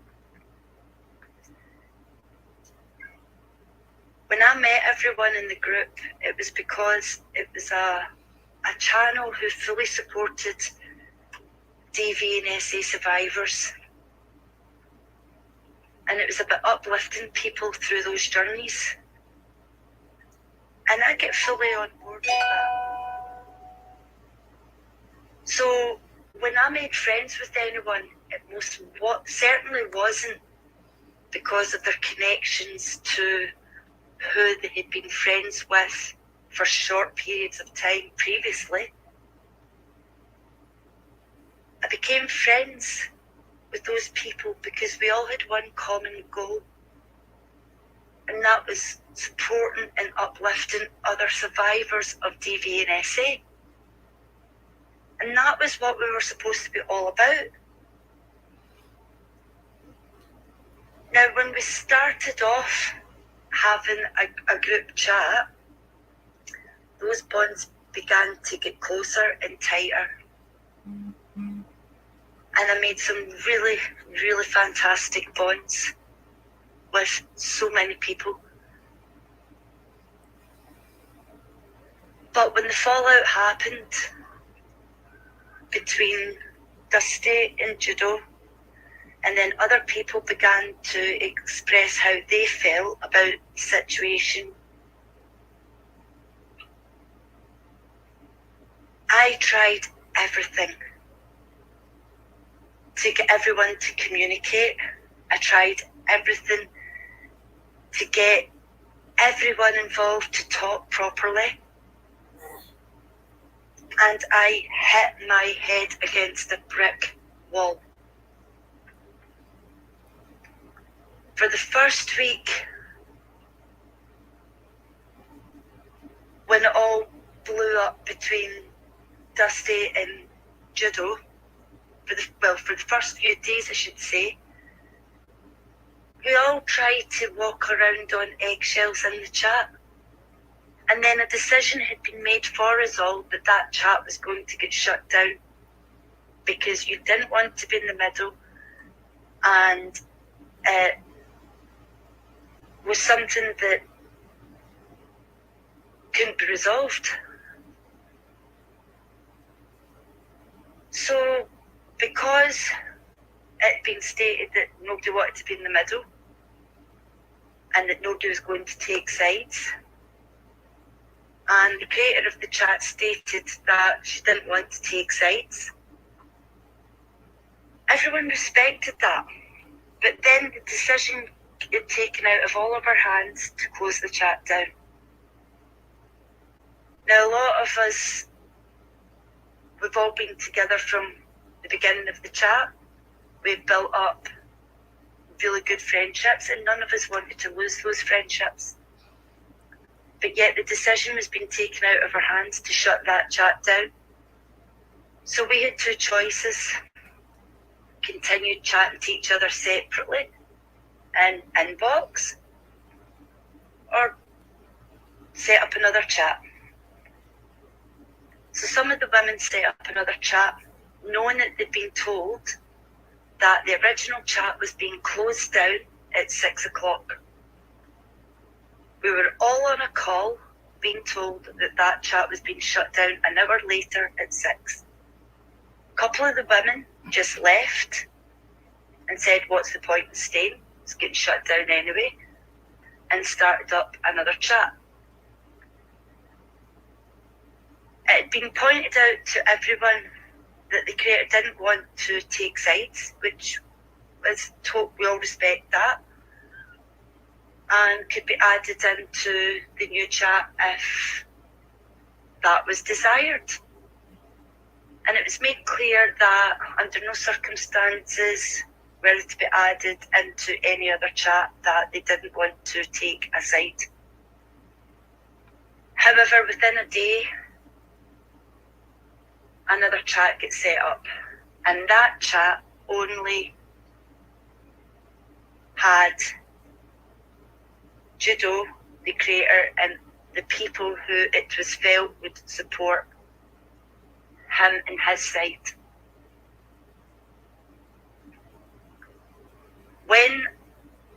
When I met everyone in the group, it was because it was a channel who fully supported DV and SA survivors. And it was about uplifting people through those journeys. And I get fully on board with that. So when I made friends with anyone, certainly wasn't because of their connections to who they had been friends with for short periods of time previously. I became friends with those people because we all had one common goal, and that was supporting and uplifting other survivors of DV and SA. And that was what we were supposed to be all about. Now, when we started off having a group chat, those bonds began to get closer and tighter. And I made some really, really fantastic bonds with so many people. But when the fallout happened between Dusty and Judo, and then other people began to express how they felt about the situation, I tried everything to get everyone to communicate. I tried everything to get everyone involved to talk properly. And I hit my head against a brick wall. For the first week, when it all blew up between Dusty and Judo, for the first few days, I should say, we all tried to walk around on eggshells in the chat. And then a decision had been made for us all that that chat was going to get shut down because you didn't want to be in the middle, and it was something that couldn't be resolved. So, because it had been stated that nobody wanted to be in the middle and that nobody was going to take sides, and the creator of the chat stated that she didn't want to take sides, everyone respected that. But then the decision got taken out of all of our hands to close the chat down. Now, a lot of us, we've all been together from the beginning of the chat. We've built up really good friendships, and none of us wanted to lose those friendships. But yet the decision was being taken out of our hands to shut that chat down. So we had two choices: continue chatting to each other separately in inbox, or set up another chat. So some of the women set up another chat, knowing that they'd been told that the original chat was being closed down at 6 o'clock. We were all on a call being told that that chat was being shut down an hour later at 6. A couple of the women just left and said, what's the point in staying? It's getting shut down anyway, and started up another chat. It had been pointed out to everyone that the creator didn't want to take sides, which was we all respect that, and could be added into the new chat if that was desired. And it was made clear that under no circumstances were it to be added into any other chat that they didn't want to take a side. However, within a day, another chat gets set up, and that chat only had Judo, the creator, and the people who it was felt would support him and his side. When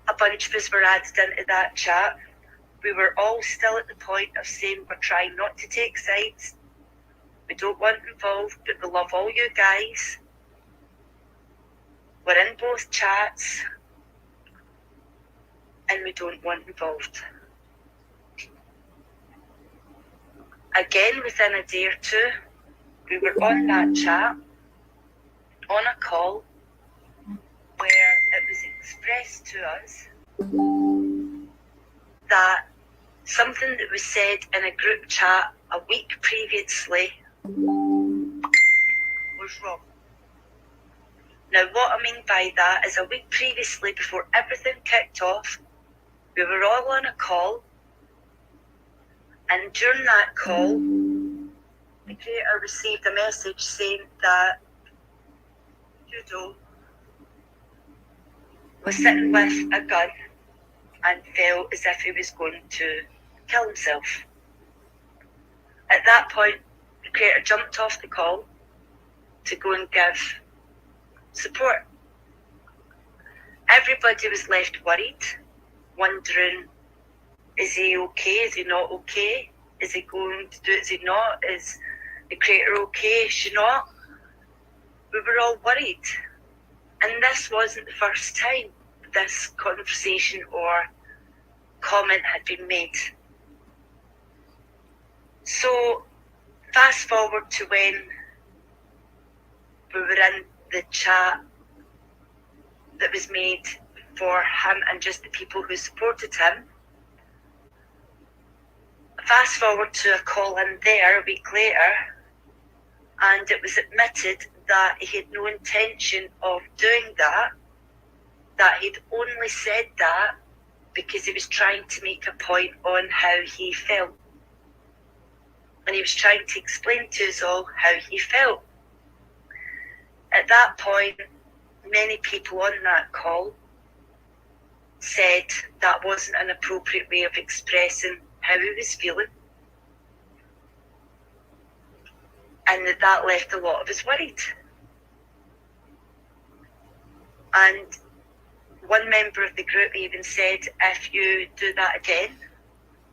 a bunch of us were added into that chat, we were all still at the point of saying we're trying not to take sides. We don't want involved, but we love all you guys. We're in both chats. and we don't want involved. Again, within a day or two, we were on that chat, on a call, where it was expressed to us that something that was said in a group chat a week previously was wrong. Now, what I mean by that is a week previously, before everything kicked off, we were all on a call, and during that call, the creator received a message saying that Judo was sitting with a gun and felt as if he was going to kill himself. At that point, the creator jumped off the call to go and give support. Everybody was left worried, wondering, is he okay? Is he not okay? Is he going to do it? Is he not? Is the creator okay? Is she not? We were all worried. And this wasn't the first time this conversation or comment had been made. So fast forward to when we were in the chat that was made for him and just the people who supported him. Fast forward to a call in there a week later, and it was admitted that he had no intention of doing that he'd only said that because he was trying to make a point on how he felt. And he was trying to explain to us all how he felt. At that point, many people on that call said that wasn't an appropriate way of expressing how he was feeling, and that left a lot of us worried. And one member of the group even said, if you do that again,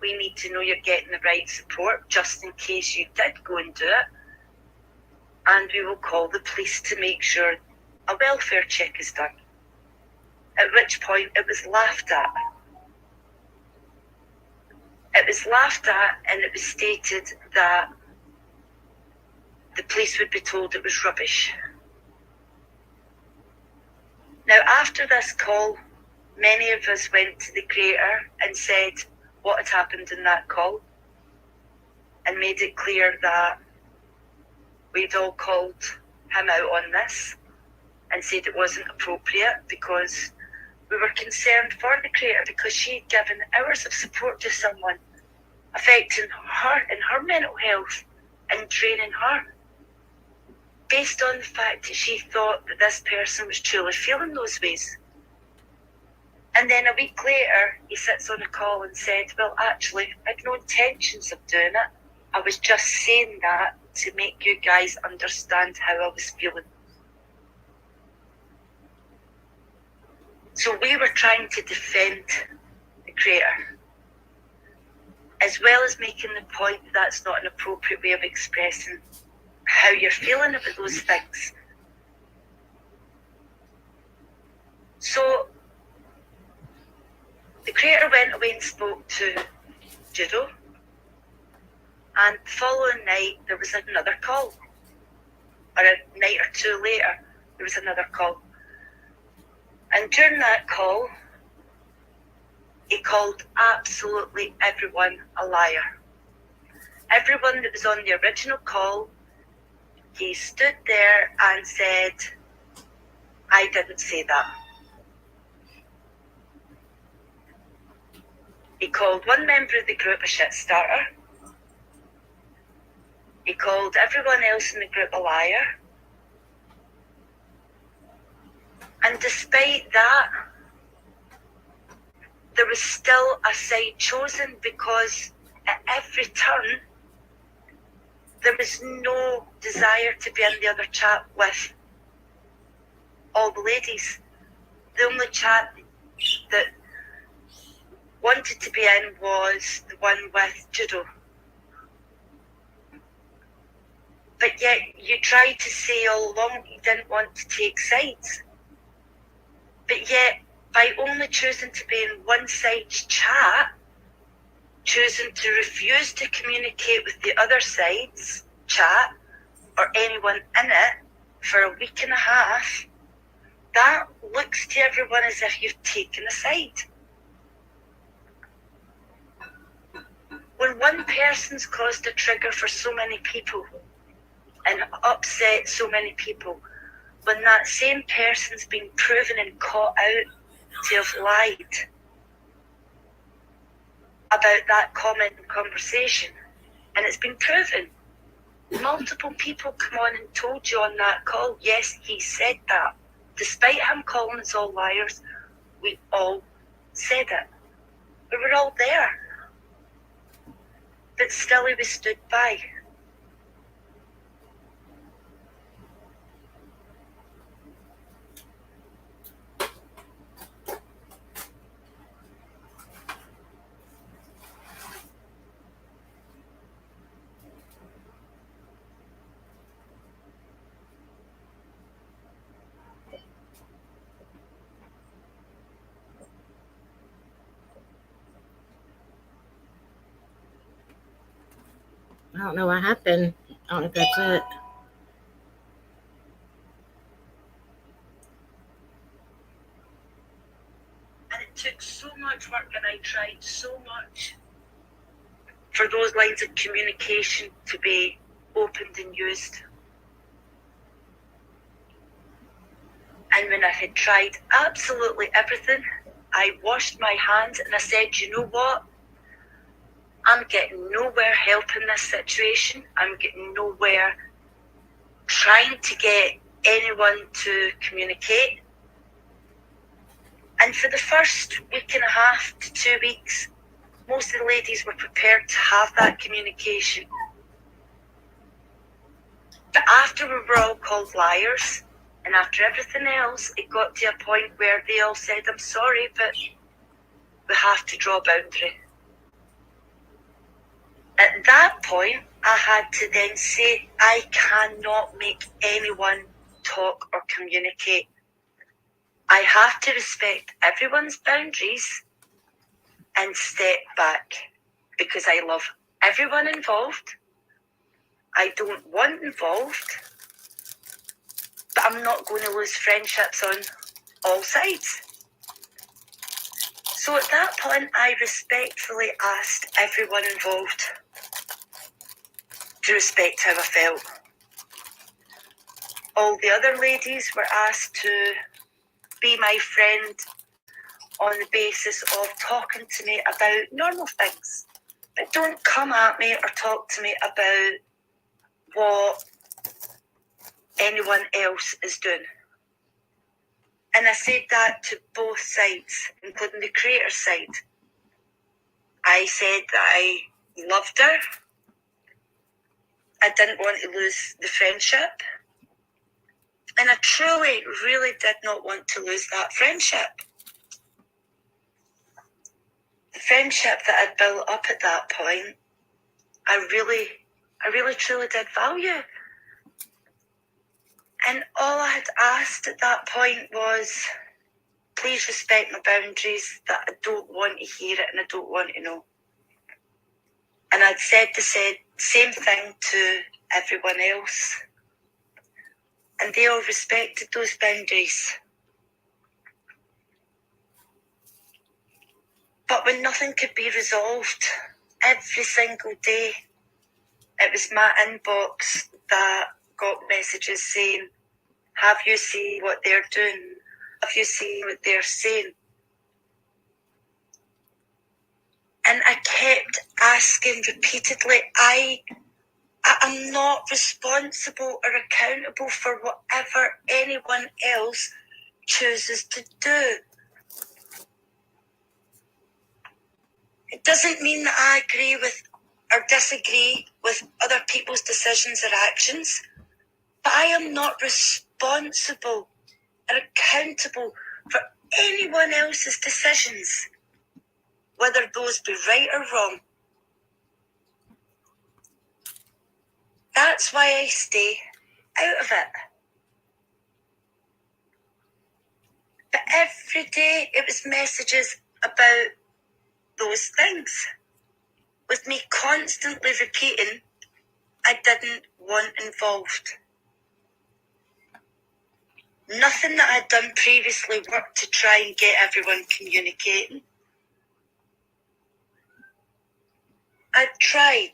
we need to know you're getting the right support just in case you did go and do it, and we will call the police to make sure a welfare check is done. At which point it was laughed at. It was laughed at, and it was stated that the police would be told it was rubbish. Now, after this call, many of us went to the creator and said what had happened in that call, and made it clear that we'd all called him out on this and said it wasn't appropriate, because we were concerned for the creator, because she'd given hours of support to someone, affecting her and her mental health and draining her, based on the fact that she thought that this person was truly feeling those ways. And then a week later, he sits on a call and said, well, actually, I had no intentions of doing it. I was just saying that to make you guys understand how I was feeling. So we were trying to defend the creator, as well as making the point that that's not an appropriate way of expressing how you're feeling about those things. So the creator went away and spoke to Judo, and the following night there was another call, or a night or two later there was another call. And during that call, he called absolutely everyone a liar. Everyone that was on the original call, he stood there and said, I didn't say that. He called one member of the group a shit starter. He called everyone else in the group a liar. And despite that, there was still a side chosen, because at every turn, there was no desire to be in the other chat with all the ladies. The only chat that wanted to be in was the one with Judo. But yet you tried to say all along you didn't want to take sides. But yet by only choosing to be in one side's chat, choosing to refuse to communicate with the other side's chat or anyone in it for a week and a half, that looks to everyone as if you've taken a side. When one person's caused a trigger for so many people and upset so many people, when that same person's been proven and caught out to have lied about that comment and conversation, and it's been proven, multiple people come on and told you on that call, yes, he said that. Despite him calling us all liars, we all said it. We were all there. But still he was stood by. I don't know what happened. I don't know if that's it. And it took so much work and I tried so much for those lines of communication to be opened and used. And when I had tried absolutely everything, I washed my hands and I said, you know what? I'm getting nowhere helping this situation. I'm getting nowhere trying to get anyone to communicate. And for the first week and a half to 2 weeks, most of the ladies were prepared to have that communication. But after we were all called liars, and after everything else, it got to a point where they all said, I'm sorry, but we have to draw a boundary. At that point, I had to then say, I cannot make anyone talk or communicate. I have to respect everyone's boundaries and step back because I love everyone involved. I don't want involved, but I'm not going to lose friendships on all sides. So at that point, I respectfully asked everyone involved to respect how I felt. All the other ladies were asked to be my friend on the basis of talking to me about normal things. But don't come at me or talk to me about what anyone else is doing. And I said that to both sides, including the creator side. I said that I loved her. I didn't want to lose the friendship. And I truly, really did not want to lose that friendship. The friendship that I'd built up at that point, I really truly did value. And all I had asked at that point was, please respect my boundaries, that I don't want to hear it and I don't want to know. And I'd said the same thing to everyone else. And they all respected those boundaries. But when nothing could be resolved, every single day, it was my inbox that got messages saying, have you seen what they're doing? Have you seen what they're saying? And I kept asking repeatedly, I am not responsible or accountable for whatever anyone else chooses to do. It doesn't mean that I agree with or disagree with other people's decisions or actions, but I am not responsible or accountable for anyone else's decisions, whether those be right or wrong. That's why I stay out of it. But every day it was messages about those things, with me constantly repeating I didn't want involved. Nothing that I'd done previously worked to try and get everyone communicating. I tried.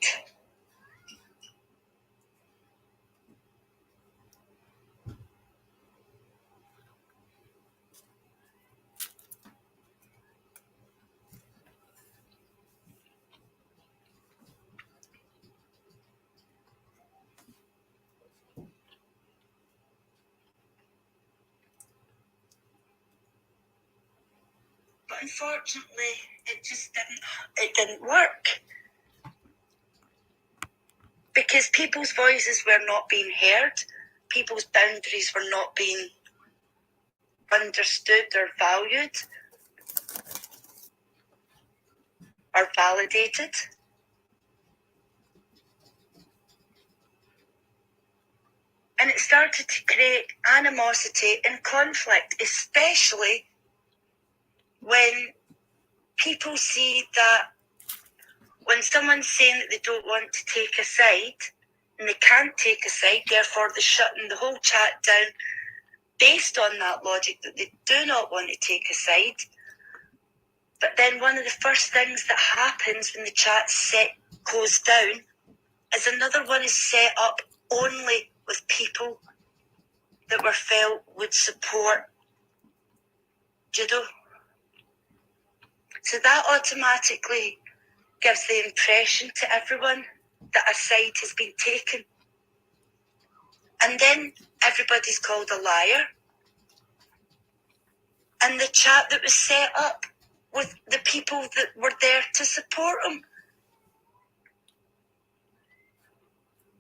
But unfortunately, it didn't work. Because people's voices were not being heard, people's boundaries were not being understood or valued or validated. And it started to create animosity and conflict, especially when people see that when someone's saying that they don't want to take a side and they can't take a side, therefore they're shutting the whole chat down based on that logic that they do not want to take a side. But then one of the first things that happens when the chat's goes down is another one is set up only with people that were felt would support judo. So that automatically gives the impression to everyone that a side has been taken. And then everybody's called a liar. And the chat that was set up with the people that were there to support him,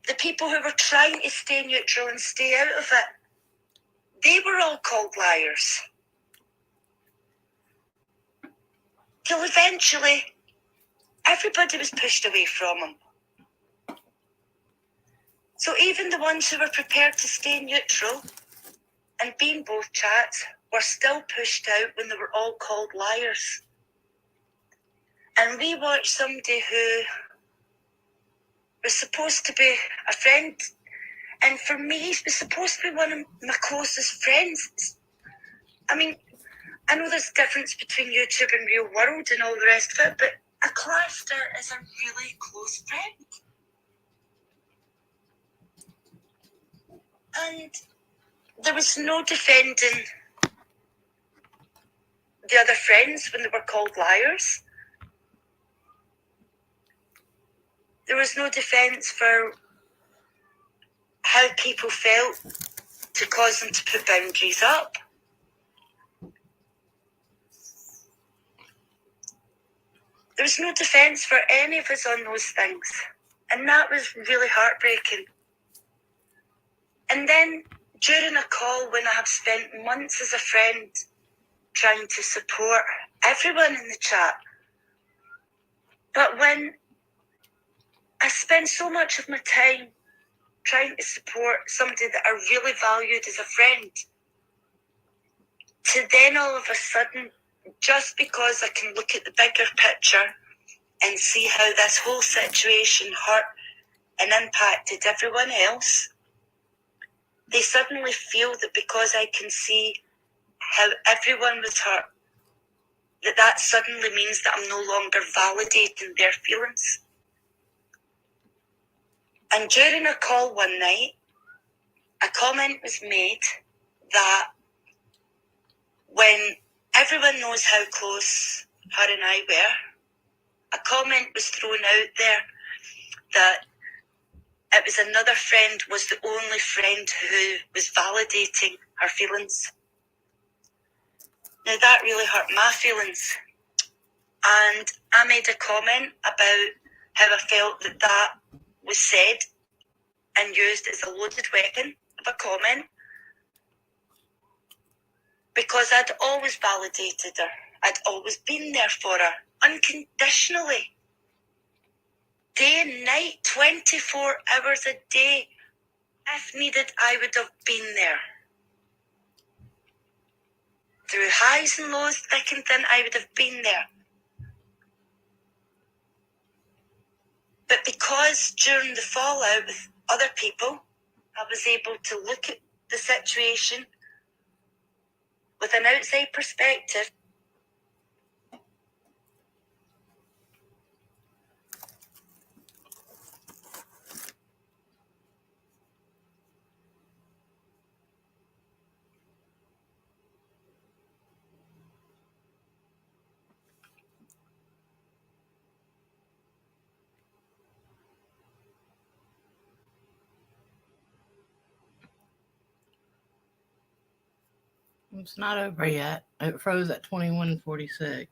the people who were trying to stay neutral and stay out of it, they were all called liars. Till eventually, everybody was pushed away from him. So even the ones who were prepared to stay neutral and be in both chats were still pushed out when they were all called liars. And we watched somebody who was supposed to be a friend, and for me, he was supposed to be one of my closest friends. I mean, I know there's a difference between YouTube and real world and all the rest of it, but a Claster is a really close friend. And there was no defending the other friends when they were called liars. There was no defence for how people felt to cause them to put boundaries up. There was no defence for any of us on those things. And that was really heartbreaking. And then during a call when I have spent months as a friend trying to support everyone in the chat, but when I spend so much of my time trying to support somebody that I really valued as a friend, to then all of a sudden, just because I can look at the bigger picture and see how this whole situation hurt and impacted everyone else, they suddenly feel that because I can see how everyone was hurt, that suddenly means that I'm no longer validating their feelings. And during a call one night, a comment was made that when everyone knows how close her and I were, a comment was thrown out there that it was another friend was the only friend who was validating her feelings. Now that really hurt my feelings. And I made a comment about how I felt that was said and used as a loaded weapon of a comment, because I'd always validated her. I'd always been there for her, unconditionally. Day and night, 24 hours a day. If needed, I would have been there. through highs and lows, thick and thin, I would have been there. But because during the fallout with other people, I was able to look at the situation with an outside perspective. It's not over yet. It froze at 21:46.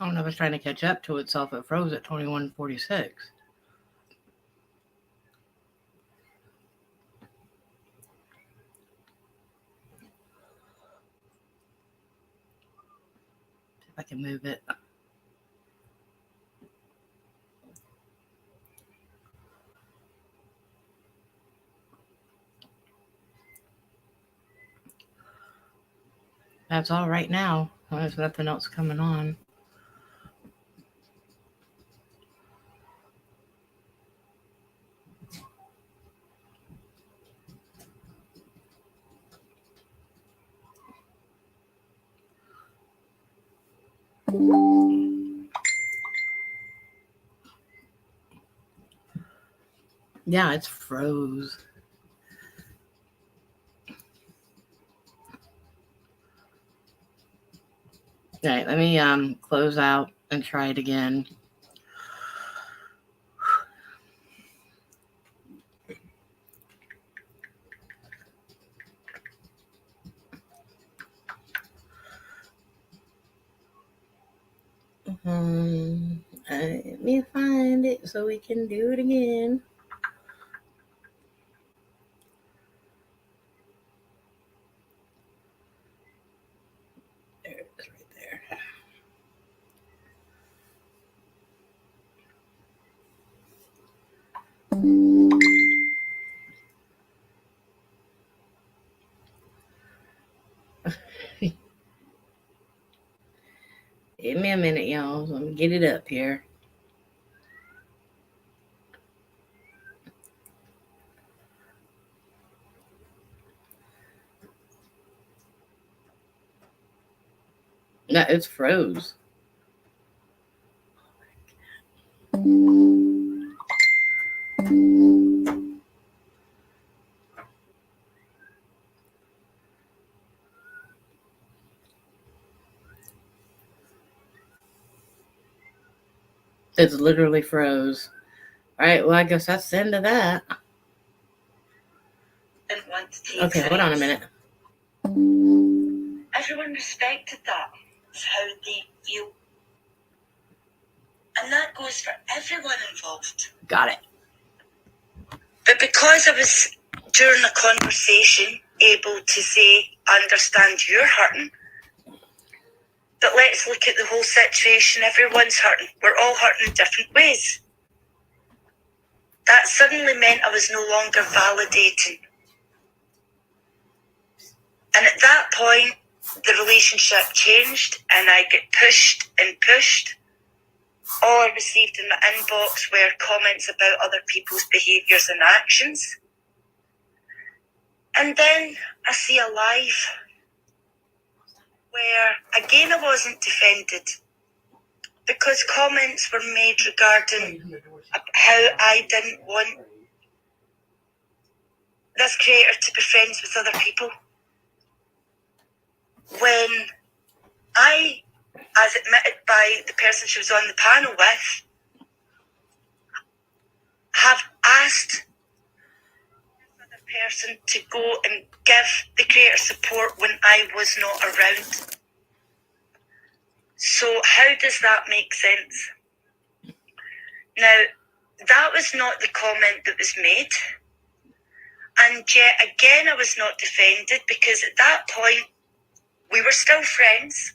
I don't know if it's trying to catch up to itself. It froze at 21:46. If I can move it. That's all right now. There's nothing else coming on. Yeah, it's froze. All right, let me close out and try it again. Let me find it so we can do it again. There it is right there. Give me a minute, y'all. So let me get it up here. No, it's froze. It's literally froze. All right, well, I guess that's the end of that. Didn't want to take Okay, hold on a minute. Everyone respected that. It's how they feel. And that goes for everyone involved. Got it. But because I was, during the conversation, able to say, I understand you're hurting, but let's look at the whole situation. Everyone's hurting. We're all hurting in different ways. That suddenly meant I was no longer validating. And at that point, the relationship changed and I get pushed and pushed. All I received in my inbox were comments about other people's behaviours and actions. And then I see a live where, again, I wasn't defended because comments were made regarding how I didn't want this creator to be friends with other people. When I, as admitted by the person she was on the panel with, have asked other person to go and give the creator support when I was not around. So how does that make sense? Now, that was not the comment that was made. And yet again, I was not defended because at that point, we were still friends.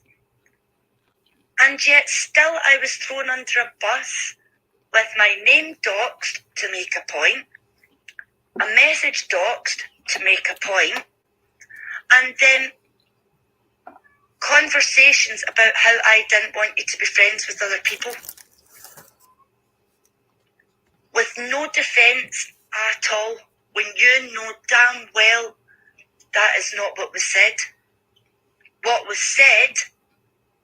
And yet still I was thrown under a bus with my name doxed to make a point, a message doxed to make a point, and then conversations about how I didn't want you to be friends with other people. With no defence at all, when you know damn well that is not what was said. What was said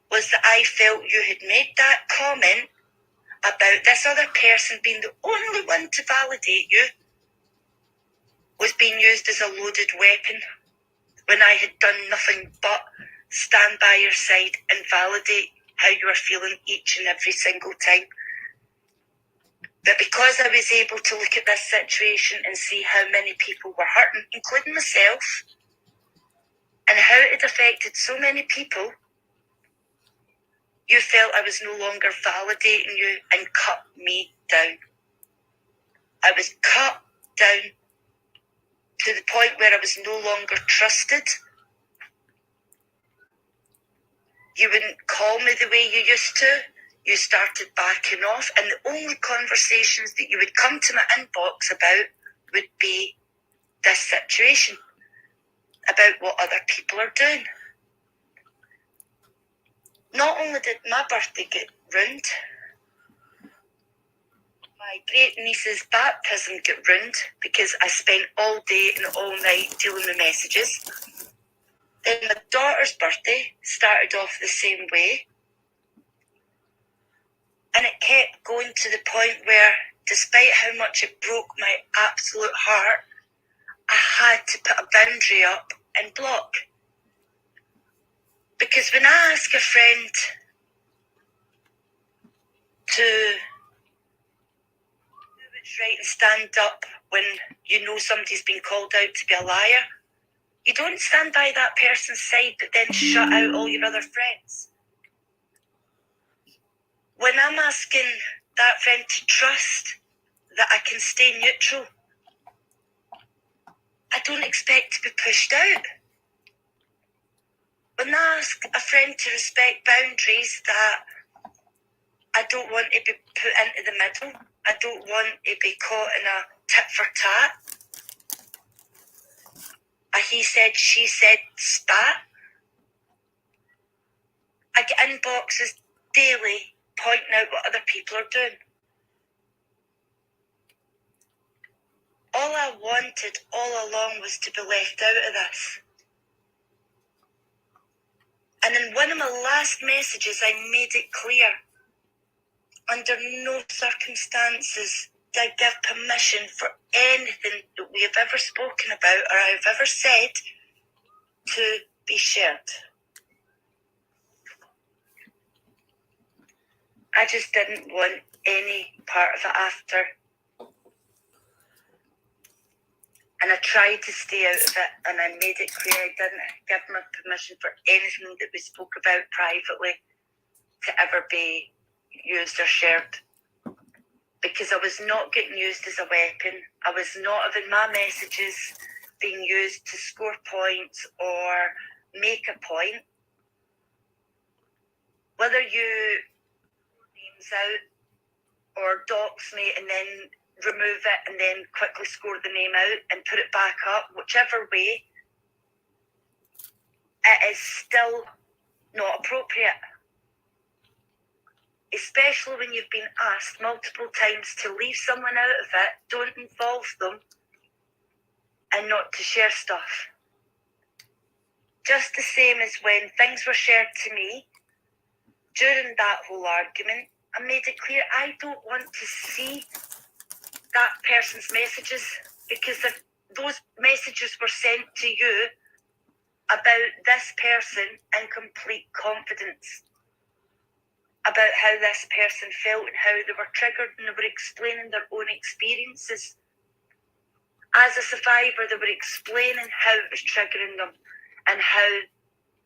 was that I felt you had made that comment about this other person being the only one to validate you was being used as a loaded weapon when I had done nothing but stand by your side and validate how you were feeling each and every single time. But because I was able to look at this situation and see how many people were hurting, including myself, and how it had affected so many people, you felt I was no longer validating you and cut me down. I was cut down to the point where I was no longer trusted. You wouldn't call me the way you used to. You started backing off, and the only conversations that you would come to my inbox about would be this situation, about what other people are doing. Not only did my birthday get ruined, my great niece's baptism got ruined because I spent all day and all night dealing with messages. Then my daughter's birthday started off the same way. And it kept going to the point where, despite how much it broke my absolute heart, I had to put a boundary up and block. Because when I ask a friend to do what's right and stand up when you know somebody's been called out to be a liar, you don't stand by that person's side but then shut out all your other friends. When I'm asking that friend to trust that I can stay neutral, I don't expect to be pushed out. When I ask a friend to respect boundaries that I don't want to be put into the middle, I don't want to be caught in a tit for tat, a he said, she said spat, I get inboxes daily pointing out what other people are doing. All I wanted all along was to be left out of this. And in one of my last messages, I made it clear, under no circumstances did I give permission for anything that we have ever spoken about or I have ever said to be shared. I just didn't want any part of it after. And I tried to stay out of it, and I made it clear I didn't give my permission for anything that we spoke about privately to ever be used or shared. Because I was not getting used as a weapon. I was not having my messages being used to score points or make a point. Whether you names out or dox me and then remove it and then quickly score the name out and put it back up, whichever way, it is still not appropriate. Especially when you've been asked multiple times to leave someone out of it, don't involve them, and not to share stuff. Just the same as when things were shared to me during that whole argument, I made it clear I don't want to see that person's messages, because if those messages were sent to you about this person in complete confidence, about how this person felt and how they were triggered and they were explaining their own experiences, as a survivor, they were explaining how it was triggering them and how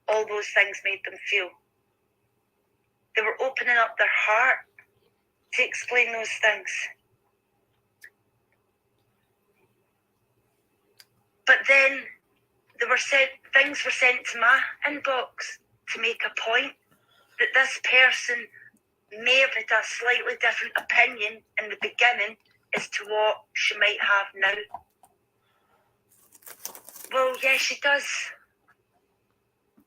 all those things made them feel. They were opening up their heart to explain those things. But then things were sent to my inbox to make a point that this person may have had a slightly different opinion in the beginning as to what she might have now. Well, yeah, she does.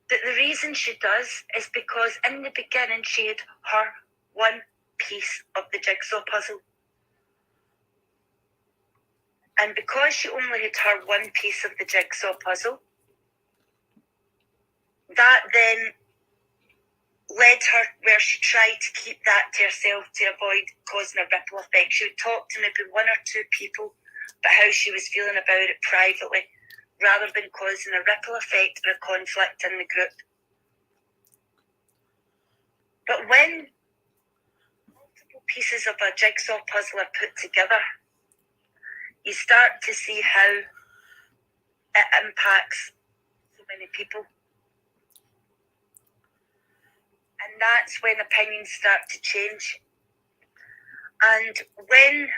The reason she does is because in the beginning she had her one piece of the jigsaw puzzle. And because she only had her one piece of the jigsaw puzzle, that then led her where she tried to keep that to herself to avoid causing a ripple effect. She would talk to maybe one or two people about how she was feeling about it privately, rather than causing a ripple effect or a conflict in the group. But when multiple pieces of a jigsaw puzzle are put together, you start to see how it impacts so many people. And that's when opinions start to change. And when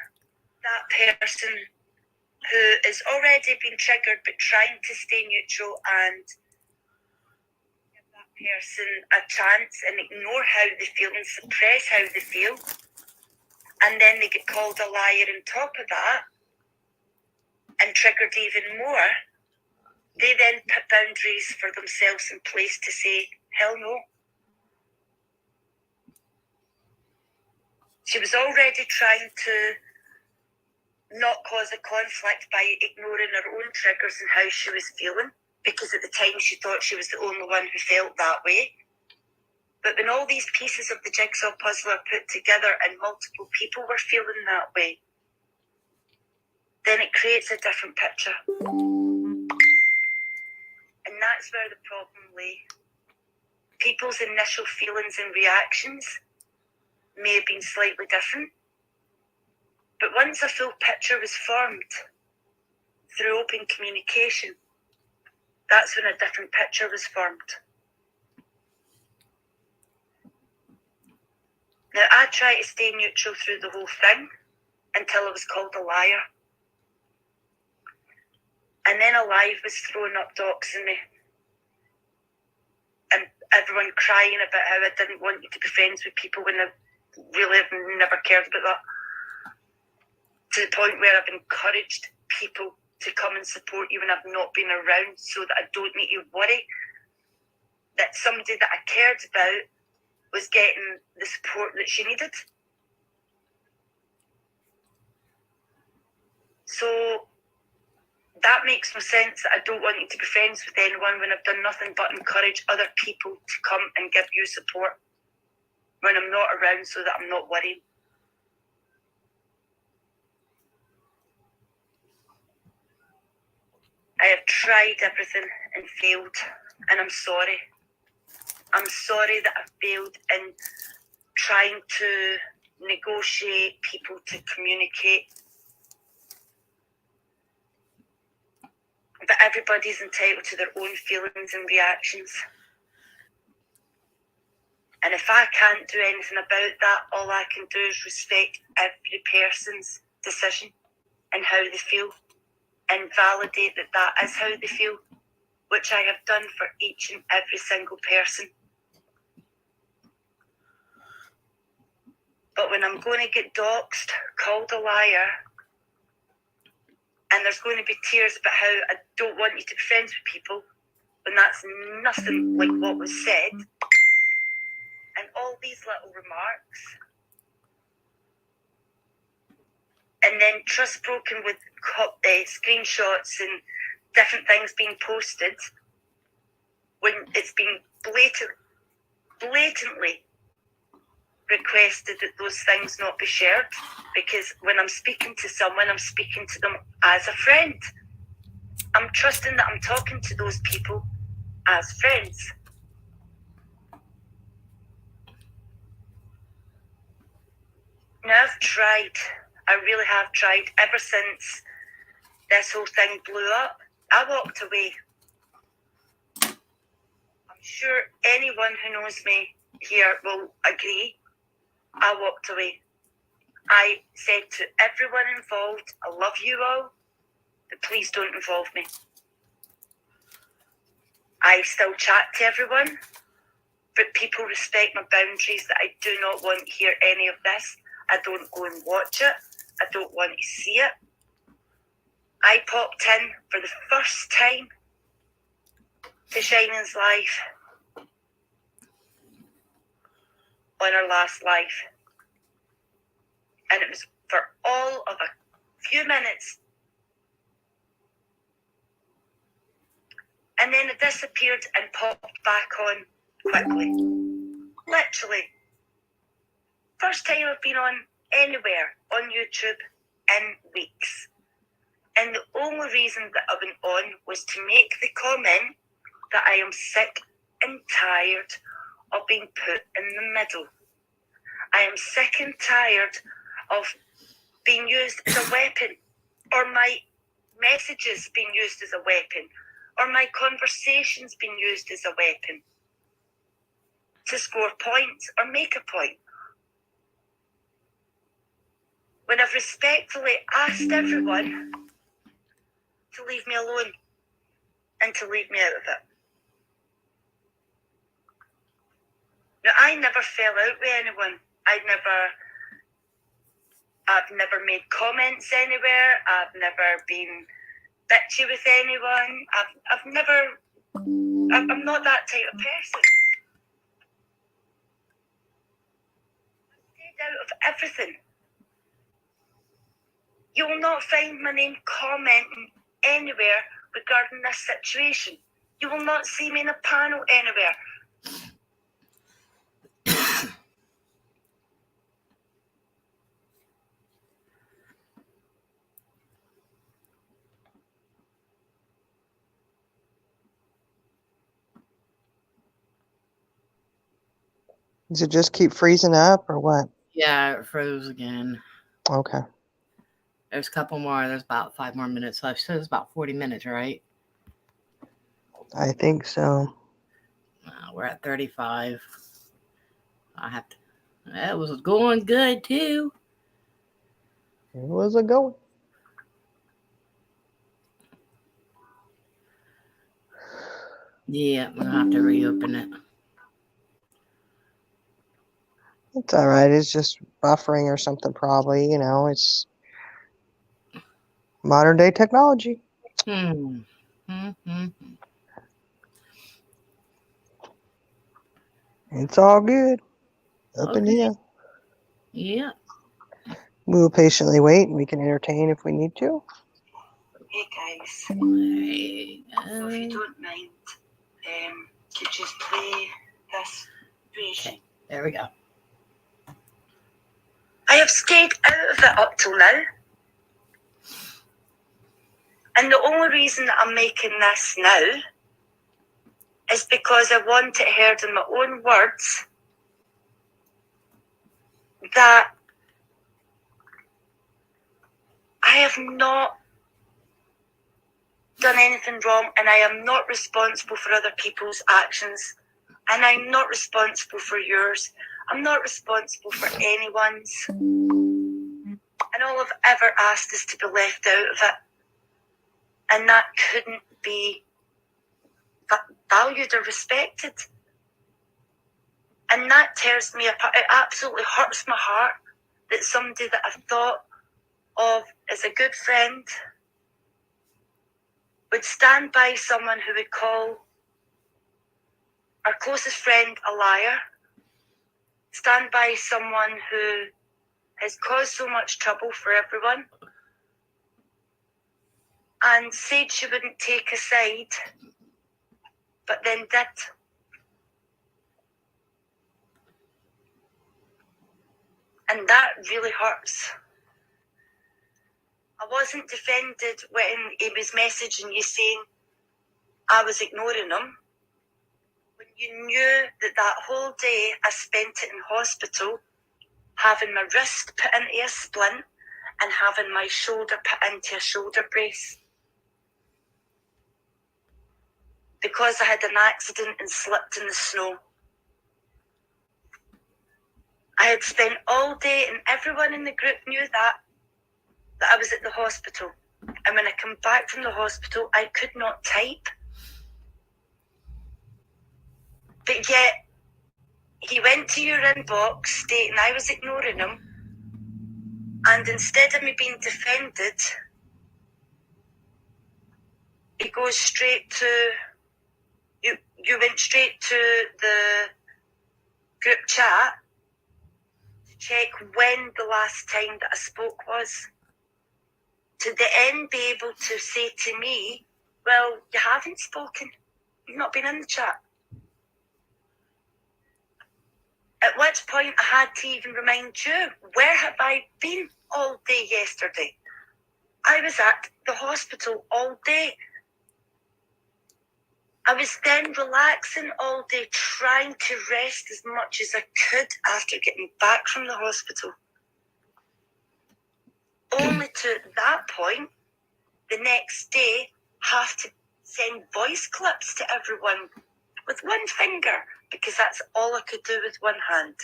that person who is already being triggered but trying to stay neutral and give that person a chance and ignore how they feel and suppress how they feel, and then they get called a liar on top of that and triggered even more, they then put boundaries for themselves in place to say, hell no. She was already trying to not cause a conflict by ignoring her own triggers and how she was feeling, because at the time she thought she was the only one who felt that way. But when all these pieces of the jigsaw puzzle are put together and multiple people were feeling that way, then it creates a different picture. And that's where the problem lay. People's initial feelings and reactions may have been slightly different, but once a full picture was formed through open communication, that's when a different picture was formed. Now, I tried to stay neutral through the whole thing until I was called a liar. And then a live was thrown up doxing me. And everyone crying about how I didn't want you to be friends with people when I really have never cared about that. To the point where I've encouraged people to come and support you when I've not been around, so that I don't need to worry that somebody that I cared about was getting the support that she needed. So that makes no sense, that I don't want you to be friends with anyone when I've done nothing but encourage other people to come and give you support when I'm not around, so that I'm not worrying. I have tried everything and failed, and I'm sorry. I'm sorry that I've failed in trying to negotiate people to communicate. But everybody's entitled to their own feelings and reactions. And if I can't do anything about that, all I can do is respect every person's decision and how they feel, and validate that that is how they feel, which I have done for each and every single person. But when I'm going to get doxed, called a liar, and there's going to be tears about how I don't want you to be friends with people, when that's nothing like what was said, and all these little remarks, and then trust broken with screenshots and different things being posted, when it's been blatantly requested that those things not be shared, because when I'm speaking to someone, I'm speaking to them as a friend. I'm trusting that I'm talking to those people as friends. Now, I've tried, I really have tried, ever since this whole thing blew up, I walked away. I'm sure anyone who knows me here will agree. I walked away. I said to everyone involved, I love you all, but please don't involve me. I still chat to everyone, but people respect my boundaries that I do not want to hear any of this. I don't go and watch it. I don't want to see it. I popped in for the first time to Shining's life on her last life. And it was for all of a few minutes. And then it disappeared and popped back on quickly. Literally. First time I've been on anywhere on YouTube in weeks. And the only reason that I went on was to make the comment that I am sick and tired of being put in the middle. I am sick and tired of being used as a weapon, or my messages being used as a weapon, or my conversations being used as a weapon to score points or make a point. When I've respectfully asked everyone to leave me alone and to leave me out of it. Now, I never fell out with anyone. I've never made comments anywhere. I've never been bitchy with anyone. I'm not that type of person. I've stayed out of everything. You will not find my name commenting anywhere regarding this situation. You will not see me in a panel anywhere. Does it just keep freezing up or what? Yeah, it froze again. Okay. There's a couple more. There's about 5 more minutes left. So it's about 40 minutes, right? I think so. We're at 35. I have to. That was going good too. Where was it going? Yeah, I'm gonna have to reopen it. It's all right. It's just buffering or something, probably. You know, it's modern day technology. It's all good. Up in Okay. here. Yeah. We will patiently wait, and we can entertain if we need to. Hey guys, so if you don't mind, could you just play this version? Okay, there we go. I have stayed out of it up till now. And the only reason that I'm making this now is because I want it heard in my own words that I have not done anything wrong, and I am not responsible for other people's actions, and I'm not responsible for yours. I'm not responsible for anyone's. And all I've ever asked is to be left out of it. And that couldn't be valued or respected. And that tears me apart. It absolutely hurts my heart that somebody that I thought of as a good friend would stand by someone who would call our closest friend a liar, stand by someone who has caused so much trouble for everyone, and said she wouldn't take a side, but then did. And that really hurts. I wasn't defended when he was messaging you saying I was ignoring him. When you knew that whole day I spent it in hospital, having my wrist put into a splint and having my shoulder put into a shoulder brace. because I had an accident and slipped in the snow. I had spent all day, and everyone in the group knew that I was at the hospital. And when I came back from the hospital, I could not type. But yet, he went to your inbox stating I was ignoring him. And instead of me being defended, he goes straight to, you went straight to the group chat to check when the last time that I spoke was. To then be able to say to me, well, you haven't spoken. You've not been in the chat. At which point I had to even remind you, where have I been all day yesterday? I was at the hospital all day. I was then relaxing all day, trying to rest as much as I could after getting back from the hospital. Only to at that point, the next day, have to send voice clips to everyone with one finger, because that's all I could do with one hand.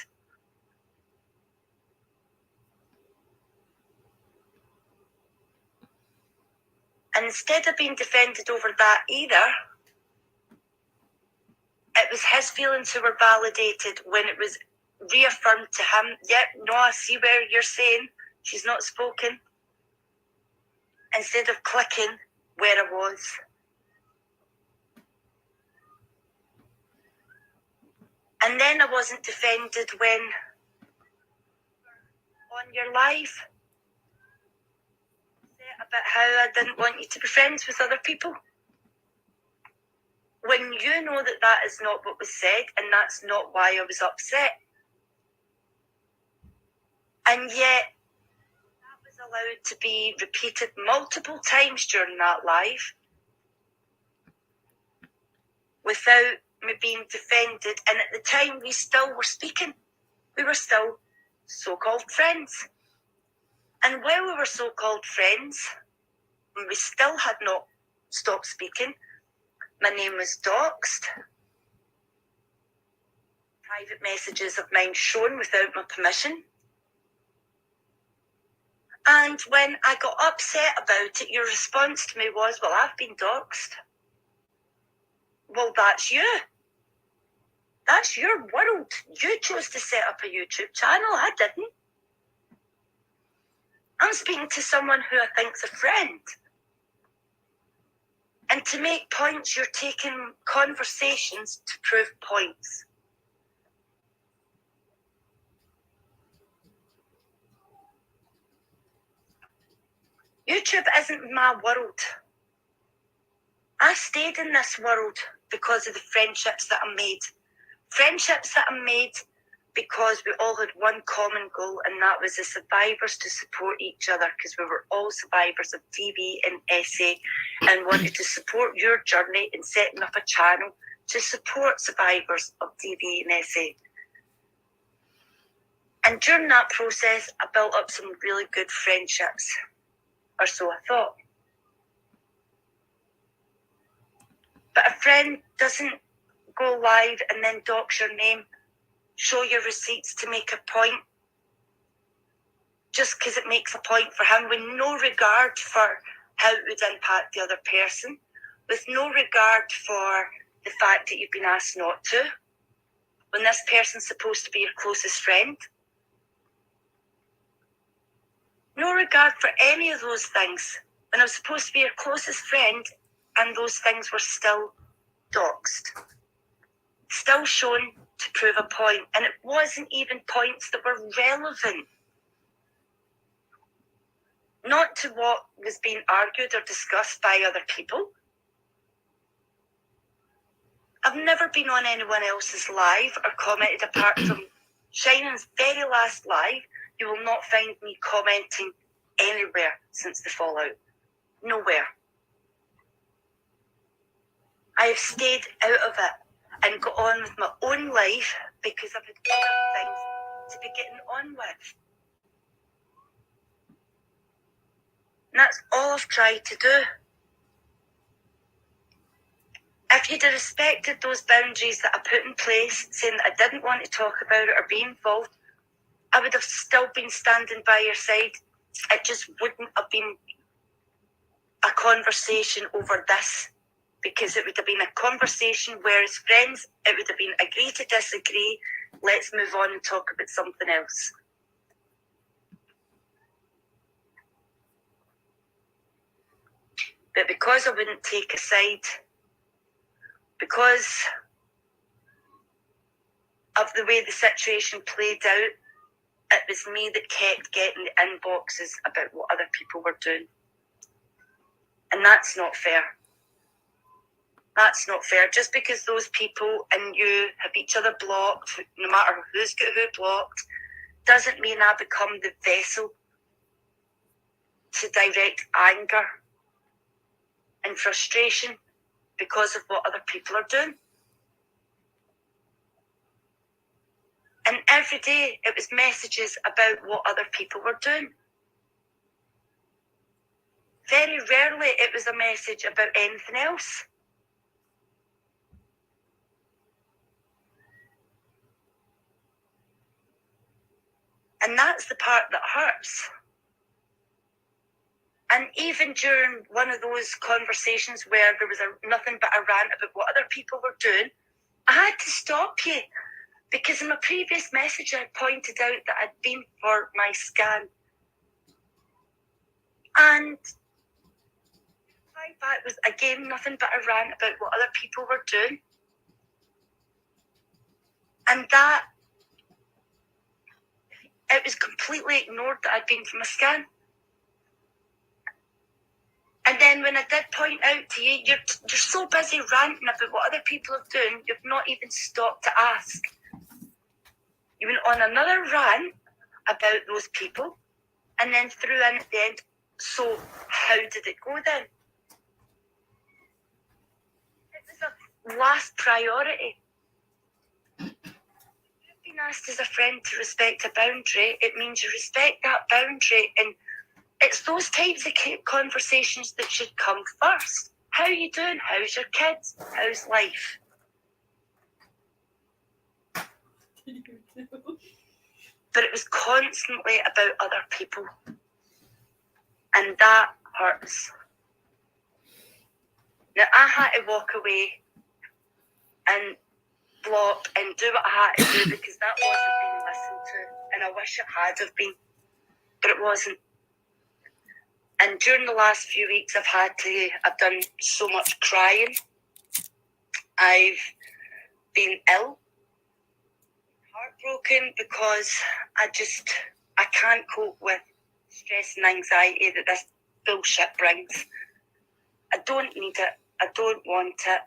And instead of being defended over that either, it was his feelings who were validated when it was reaffirmed to him, yep, no, I see where you're saying she's not spoken. Instead of clicking where I was. And then I wasn't defended when on your live about how I didn't want you to be friends with other people. When you know that that is not what was said, and that's not why I was upset. And yet, that was allowed to be repeated multiple times during that live without me being defended. And at the time, we still were speaking. We were still so-called friends. And while we were so-called friends, and we still had not stopped speaking, my name was doxed. Private messages of mine shown without my permission. And when I got upset about it, your response to me was, well, I've been doxed. Well, that's you. That's your world. You chose to set up a YouTube channel. I didn't. I'm speaking to someone who I think's a friend. And to make points, you're taking conversations to prove points. YouTube isn't my world. I stayed in this world because of the friendships that I made. Friendships that I made because we all had one common goal, and that was the survivors to support each other, because we were all survivors of DV and SA and wanted to support your journey in setting up a channel to support survivors of DV and SA. And during that process, I built up some really good friendships, or so I thought. But a friend doesn't go live and then dox your name, show your receipts to make a point, just because it makes a point for him, with no regard for how it would impact the other person, with no regard for the fact that you've been asked not to, when this person's supposed to be your closest friend. No regard for any of those things, when I was supposed to be your closest friend, and those things were still doxed, still shown to prove a point, and it wasn't even points that were relevant, not to what was being argued or discussed by other people. I've never been on anyone else's live or commented apart from Shining's very last live. You will not find me commenting anywhere since the fallout. Nowhere. I have stayed out of it and got on with my own life because I've had other things to be getting on with. And that's all I've tried to do. If you'd have respected those boundaries that I put in place, saying that I didn't want to talk about it or be involved, I would have still been standing by your side. It just wouldn't have been a conversation over this, because it would have been a conversation where as friends, it would have been agree to disagree, let's move on and talk about something else. But because I wouldn't take a side, because of the way the situation played out, it was me that kept getting the inboxes about what other people were doing. And that's not fair. That's not fair. Just because those people and you have each other blocked, no matter who's got who blocked, doesn't mean I become the vessel to direct anger and frustration because of what other people are doing. And every day it was messages about what other people were doing. Very rarely it was a message about anything else. And that's the part that hurts. And even during one of those conversations where there was nothing but a rant about what other people were doing, I had to stop you, because in my previous message I pointed out that I'd been for my scan. And my back was again nothing but a rant about what other people were doing. And that, it was completely ignored that I'd been for my scan. And then when I did point out to you, you're so busy ranting about what other people are doing, you've not even stopped to ask. You went on another rant about those people, and then threw in at the end, so how did it go then? It was a last priority. You've been asked as a friend to respect a boundary, it means you respect that boundary, and it's those types of conversations that should come first. How are you doing? How's your kids? How's life? But it was constantly about other people. And that hurts. Now, I had to walk away and block and do what I had to do because that wasn't being listened to. And I wish it had have been, but it wasn't. And during the last few weeks, I've done so much crying. I've been ill, heartbroken, because I can't cope with stress and anxiety that this bullshit brings. I don't need it. I don't want it.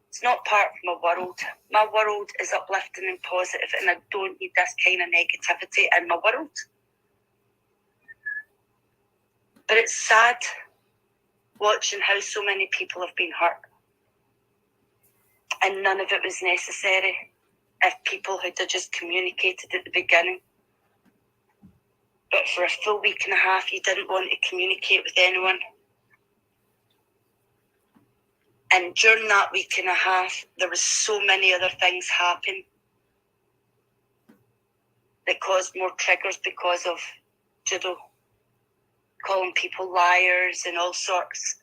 It's not part of my world. My world is uplifting and positive, and I don't need this kind of negativity in my world. But it's sad watching how so many people have been hurt. And none of it was necessary if people had just communicated at the beginning. But for a full week and a half, you didn't want to communicate with anyone. And during that week and a half, there was so many other things happen that caused more triggers because of judo. Calling people liars and all sorts.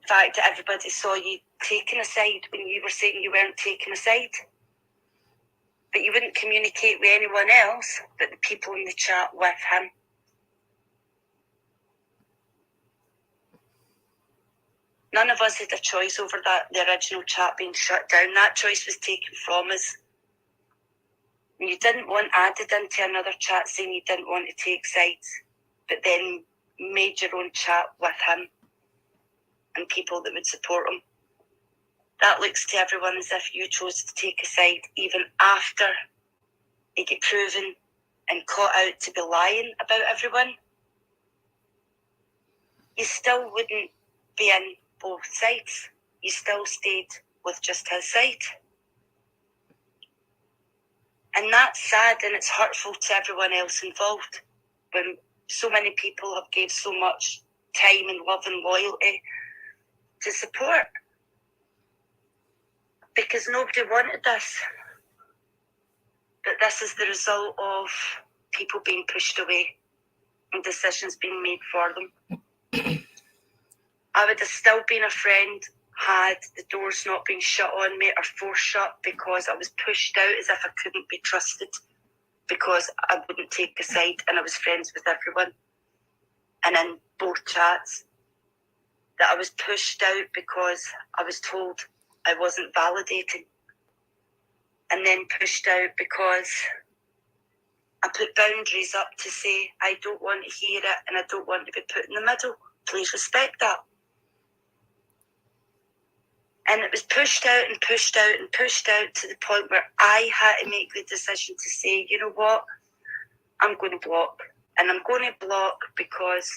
The fact that everybody saw you taking a side when you were saying you weren't taking a side. But you wouldn't communicate with anyone else but the people in the chat with him. None of us had a choice over the original chat being shut down. That choice was taken from us. And you didn't want added into another chat saying you didn't want to take sides, but then made your own chat with him and people that would support him. That looks to everyone as if you chose to take a side even after it got proven and caught out to be lying about everyone. You still wouldn't be in both sides. You still stayed with just his side. And that's sad, and it's hurtful to everyone else involved when so many people have gave so much time and love and loyalty to support. Because nobody wanted this. But this is the result of people being pushed away and decisions being made for them. I would have still been a friend had the doors not been shut on me or forced shut, because I was pushed out as if I couldn't be trusted, because I wouldn't take a side and I was friends with everyone. And in both chats, that I was pushed out because I was told I wasn't validating, and then pushed out because I put boundaries up to say I don't want to hear it and I don't want to be put in the middle. Please respect that. And it was pushed out and pushed out and pushed out to the point where I had to make the decision to say, you know what, I'm going to block. And I'm going to block because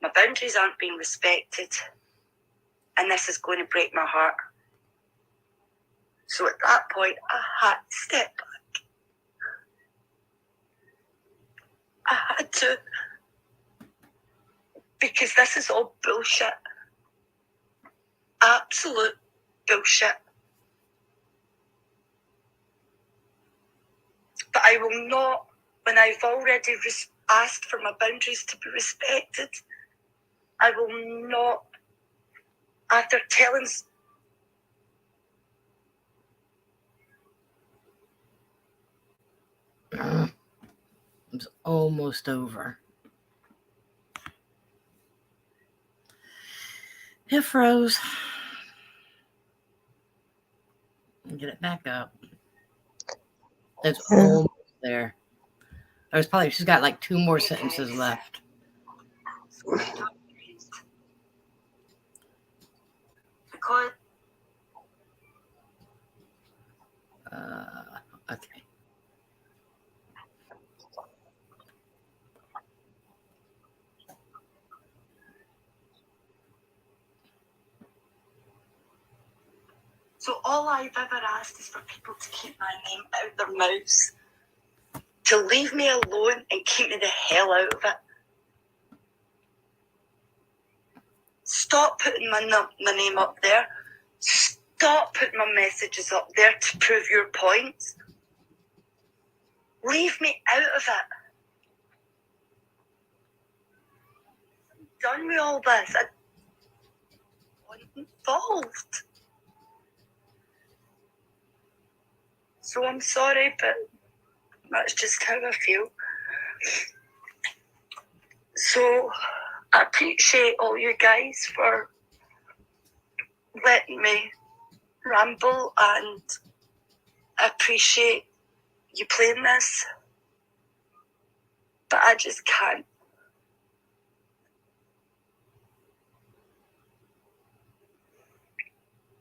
my boundaries aren't being respected, and this is going to break my heart. So at that point, I had to step back. I had to, because this is all bullshit. Absolute bullshit. But I will not, when I've already asked for my boundaries to be respected, I will not, after telling... It's almost over. It froze. Get it back up. It's almost there. She's got like 2 more sentences left. Because... Okay. So all I've ever asked is for people to keep my name out of their mouths, to leave me alone and keep me the hell out of it. Stop putting my name up there. Stop putting my messages up there to prove your points. Leave me out of it. I'm done with all this. I wasn't involved. So I'm sorry, but that's just how I feel. So I appreciate all you guys for letting me ramble, and I appreciate you playing this, but I just can't.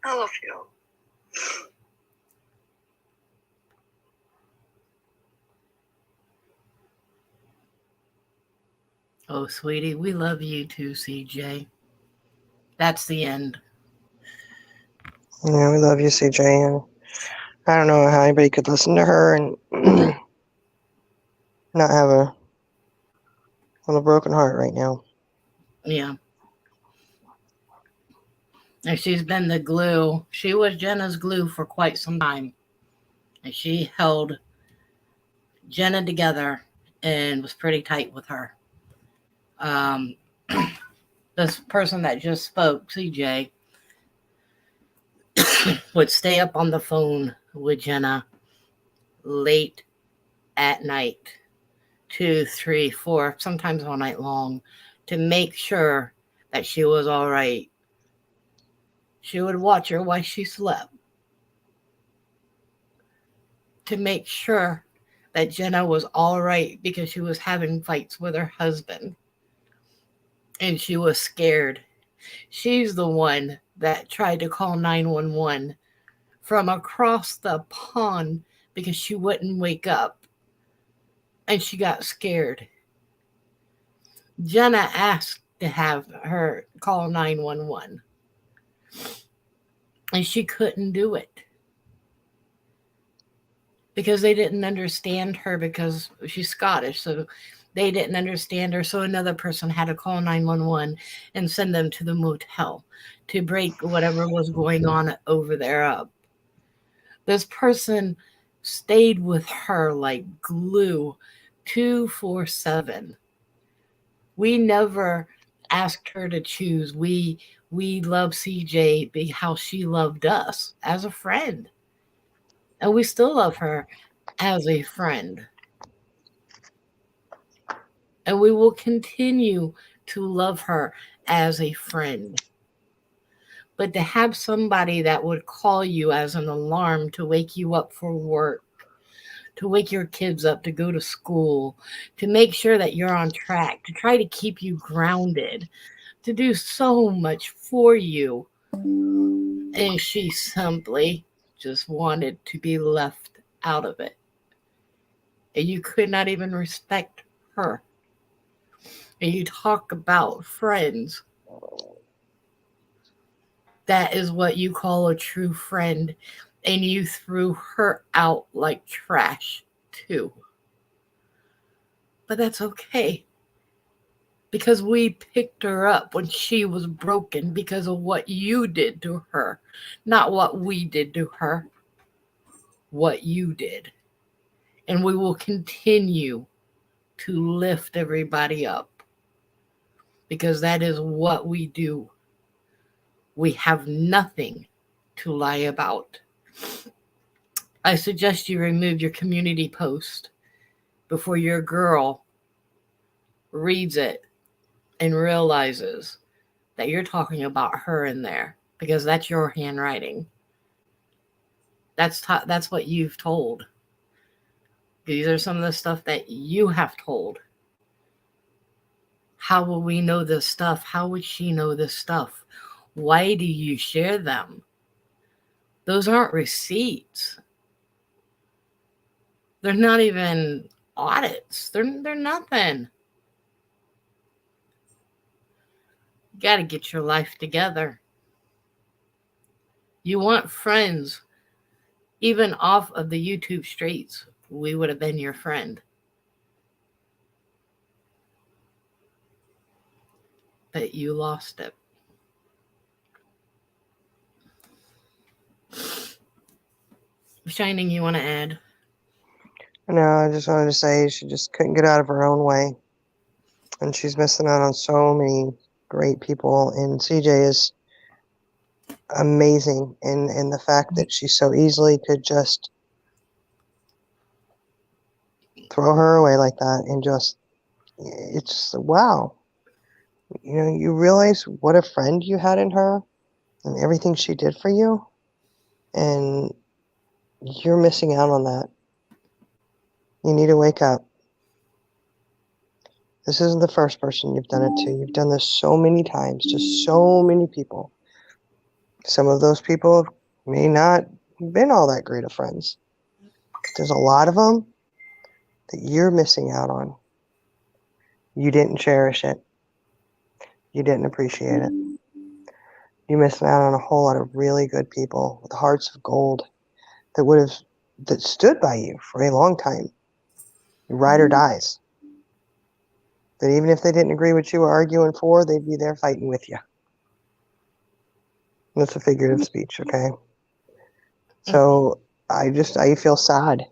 I love you all. Oh, sweetie, we love you too, CJ. That's the end. Yeah, we love you, CJ. And I don't know how anybody could listen to her and not have a broken heart right now. Yeah. And she's been the glue. She was Jenna's glue for quite some time. And she held Jenna together and was pretty tight with her. This person that just spoke, CJ, would stay up on the phone with Jenna late at night, 2, 3, 4, sometimes all night long, to make sure that she was all right. She would watch her while she slept to make sure that Jenna was all right, because she was having fights with her husband and she was scared. She's the one that tried to call 911 from across the pond because she wouldn't wake up and she got scared. Jenna asked to have her call 911 and she couldn't do it because they didn't understand her, because she's Scottish. So They didn't understand her, so another person had to call 911 and send them to the motel to break whatever was going on over there up. This person stayed with her like glue 247. We never asked her to choose. We love CJ how she loved us as a friend. And we still love her as a friend. And we will continue to love her as a friend. But to have somebody that would call you as an alarm to wake you up for work, to wake your kids up to go to school, to make sure that you're on track, to try to keep you grounded, to do so much for you. And she simply just wanted to be left out of it. And you could not even respect her. And you talk about friends. That is what you call a true friend. And you threw her out like trash, too. But that's okay. Because we picked her up when she was broken because of what you did to her. Not what we did to her. What you did. And we will continue to lift everybody up. Because that is what we do. We have nothing to lie about. I suggest you remove your community post before your girl reads it and realizes that you're talking about her in there, because that's your handwriting. That's what you've told. These are some of the stuff that you have told. How will we know this stuff? How would she know this stuff? Why do you share them? Those aren't receipts. They're not even audits. They're nothing. You got to get your life together. You want friends. Even off of the YouTube streets, we would have been your friend. But you lost it. Shining, you want to add? No, I just wanted to say she just couldn't get out of her own way. And she's missing out on so many great people. And CJ is amazing in the fact that she so easily could just throw her away like that and just, it's wow. You know, you realize what a friend you had in her and everything she did for you. And you're missing out on that. You need to wake up. This isn't the first person you've done it to. You've done this so many times to so many people. Some of those people may not have been all that great of friends. There's a lot of them that you're missing out on. You didn't cherish it. You didn't appreciate it. You missed out on a whole lot of really good people with hearts of gold that stood by you for a long time. Ride or dies. That even if they didn't agree with you were arguing for, they'd be there fighting with you. That's a figurative speech, okay? So I feel sad,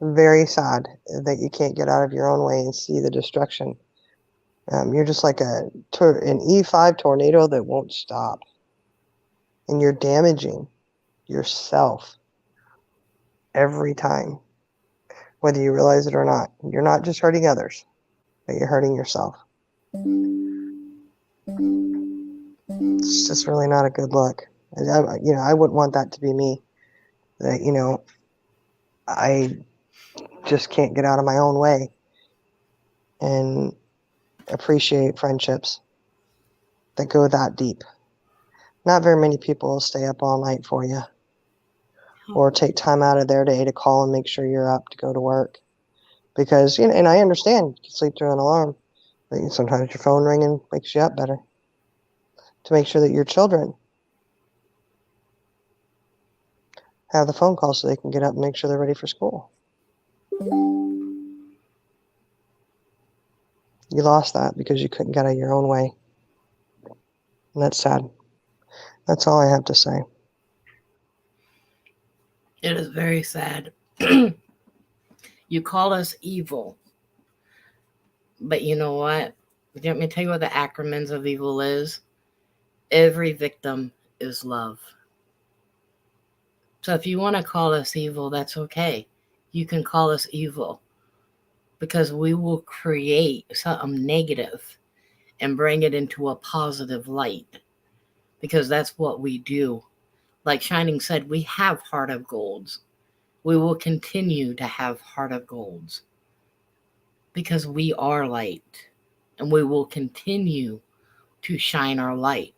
very sad that you can't get out of your own way and see the destruction. You're just like an E5 tornado that won't stop. And you're damaging yourself every time, whether you realize it or not. You're not just hurting others, but you're hurting yourself. It's just really not a good look. I wouldn't want that to be me. That, I just can't get out of my own way and appreciate friendships that go that deep. Not very many people will stay up all night for you or take time out of their day to call and make sure you're up to go to work. Because, and I understand you can sleep through an alarm, but sometimes your phone ringing wakes you up better to make sure that your children have the phone call so they can get up and make sure they're ready for school. You lost that because you couldn't get out of your own way. And that's sad. That's all I have to say. It is very sad. You call us evil. But you know what? Let me tell you what the acronyms of evil is. Every victim is love. So if you want to call us evil, that's okay. You can call us evil because we will create something negative and bring it into a positive light because that's what we do. Like Shining said, we have heart of golds. We will continue to have heart of golds because we are light and we will continue to shine our light.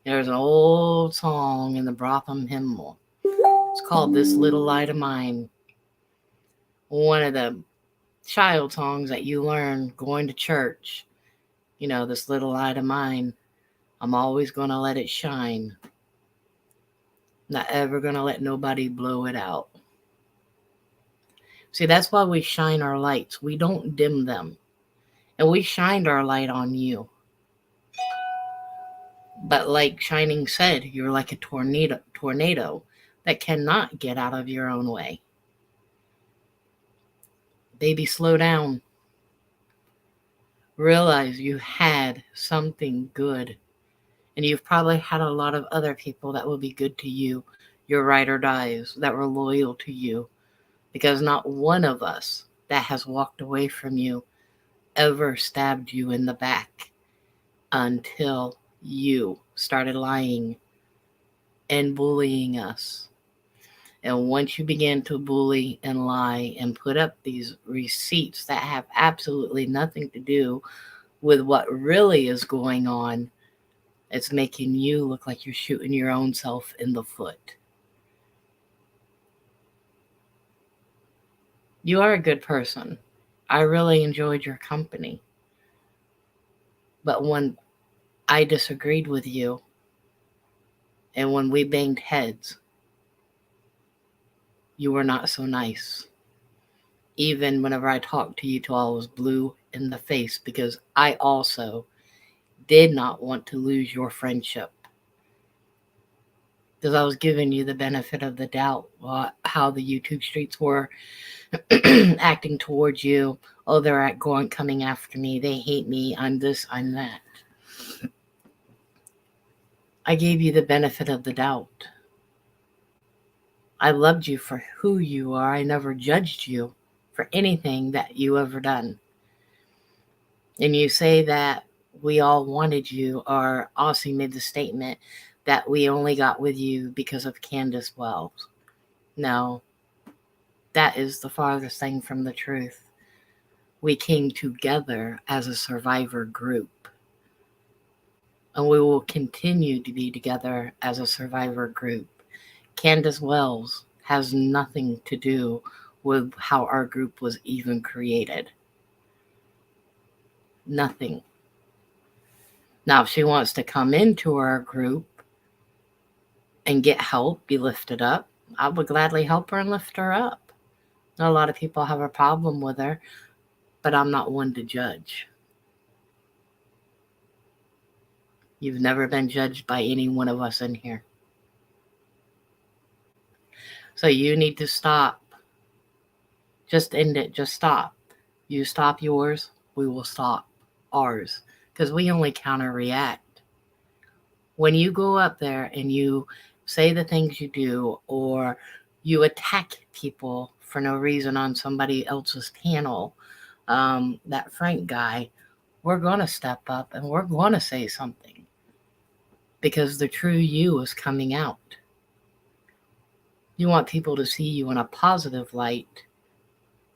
There's an old song in the Brotham hymnal. It's called This Little Light of Mine. One of the child songs that you learn going to church. You know, this little light of mine, I'm always going to let it shine. Not ever going to let nobody blow it out. See, that's why we shine our lights. We don't dim them. And we shined our light on you. But like Shining said, you're like a tornado that cannot get out of your own way. Baby, slow down. Realize you had something good. And you've probably had a lot of other people that will be good to you, your ride or dies, that were loyal to you. Because not one of us that has walked away from you ever stabbed you in the back until you started lying and bullying us. And once you began to bully and lie and put up these receipts that have absolutely nothing to do with what really is going on, it's making you look like you're shooting your own self in the foot. You are a good person. I really enjoyed your company. But when I disagreed with you and when we banged heads, you were not so nice. Even whenever I talked to you till I was blue in the face because I also did not want to lose your friendship. Because I was giving you the benefit of the doubt how the YouTube streets were acting towards you. Oh, they're coming after me. They hate me. I'm this, I'm that. I gave you the benefit of the doubt. I loved you for who you are. I never judged you for anything that you ever done. And you say that we all wanted you, or Aussie made the statement that we only got with you because of Candace Wells. No, that is the farthest thing from the truth. We came together as a survivor group. And we will continue to be together as a survivor group. Candace Wells has nothing to do with how our group was even created. Nothing. Now, if she wants to come into our group and get help, be lifted up, I would gladly help her and lift her up. A lot of people have a problem with her, but I'm not one to judge. You've never been judged by any one of us in here. So you need to stop. Just end it. Just stop. You stop yours, we will stop ours. Because we only counter-react. When you go up there and you say the things you do, or you attack people for no reason on somebody else's panel, that Frank guy, we're going to step up and we're going to say something. Because the true you is coming out. You want people to see you in a positive light.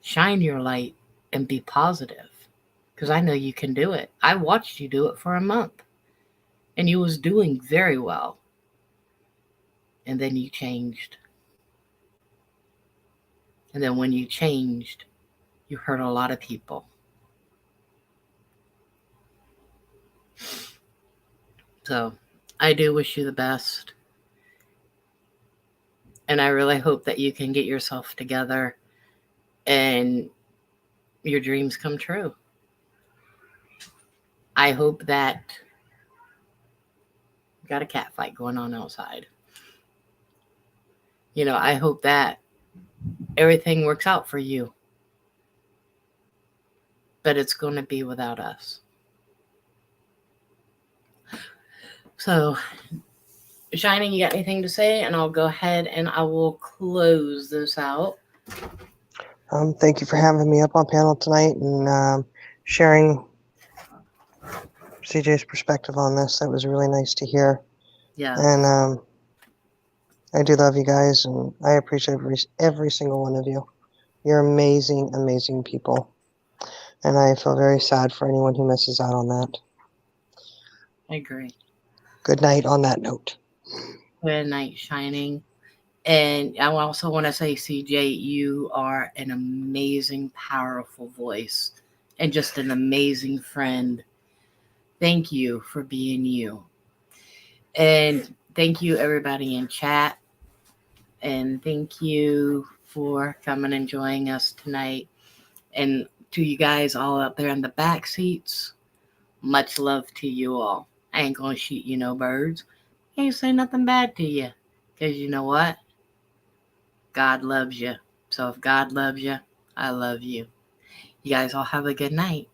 Shine your light and be positive. Because I know you can do it. I watched you do it for a month. And you was doing very well. And then you changed. And then when you changed, you hurt a lot of people. So I do wish you the best. And I really hope that you can get yourself together and your dreams come true. I hope that got a cat fight going on outside. I hope that everything works out for you. But it's going to be without us. So, Shining, you got anything to say? And I'll go ahead and I will close this out. Thank you for having me up on panel tonight and sharing CJ's perspective on this. That was really nice to hear. Yeah. And I do love you guys, and I appreciate every single one of you. You're amazing, amazing people. And I feel very sad for anyone who misses out on that. I agree. Good night on that note. Good night, Shining. And I also want to say, CJ, you are an amazing, powerful voice and just an amazing friend. Thank you for being you. And thank you, everybody in chat. And thank you for coming and joining us tonight. And to you guys all out there in the back seats, much love to you all. I ain't going to shoot you no birds. I ain't say nothing bad to you. Because you know what? God loves you. So if God loves you, I love you. You guys all have a good night.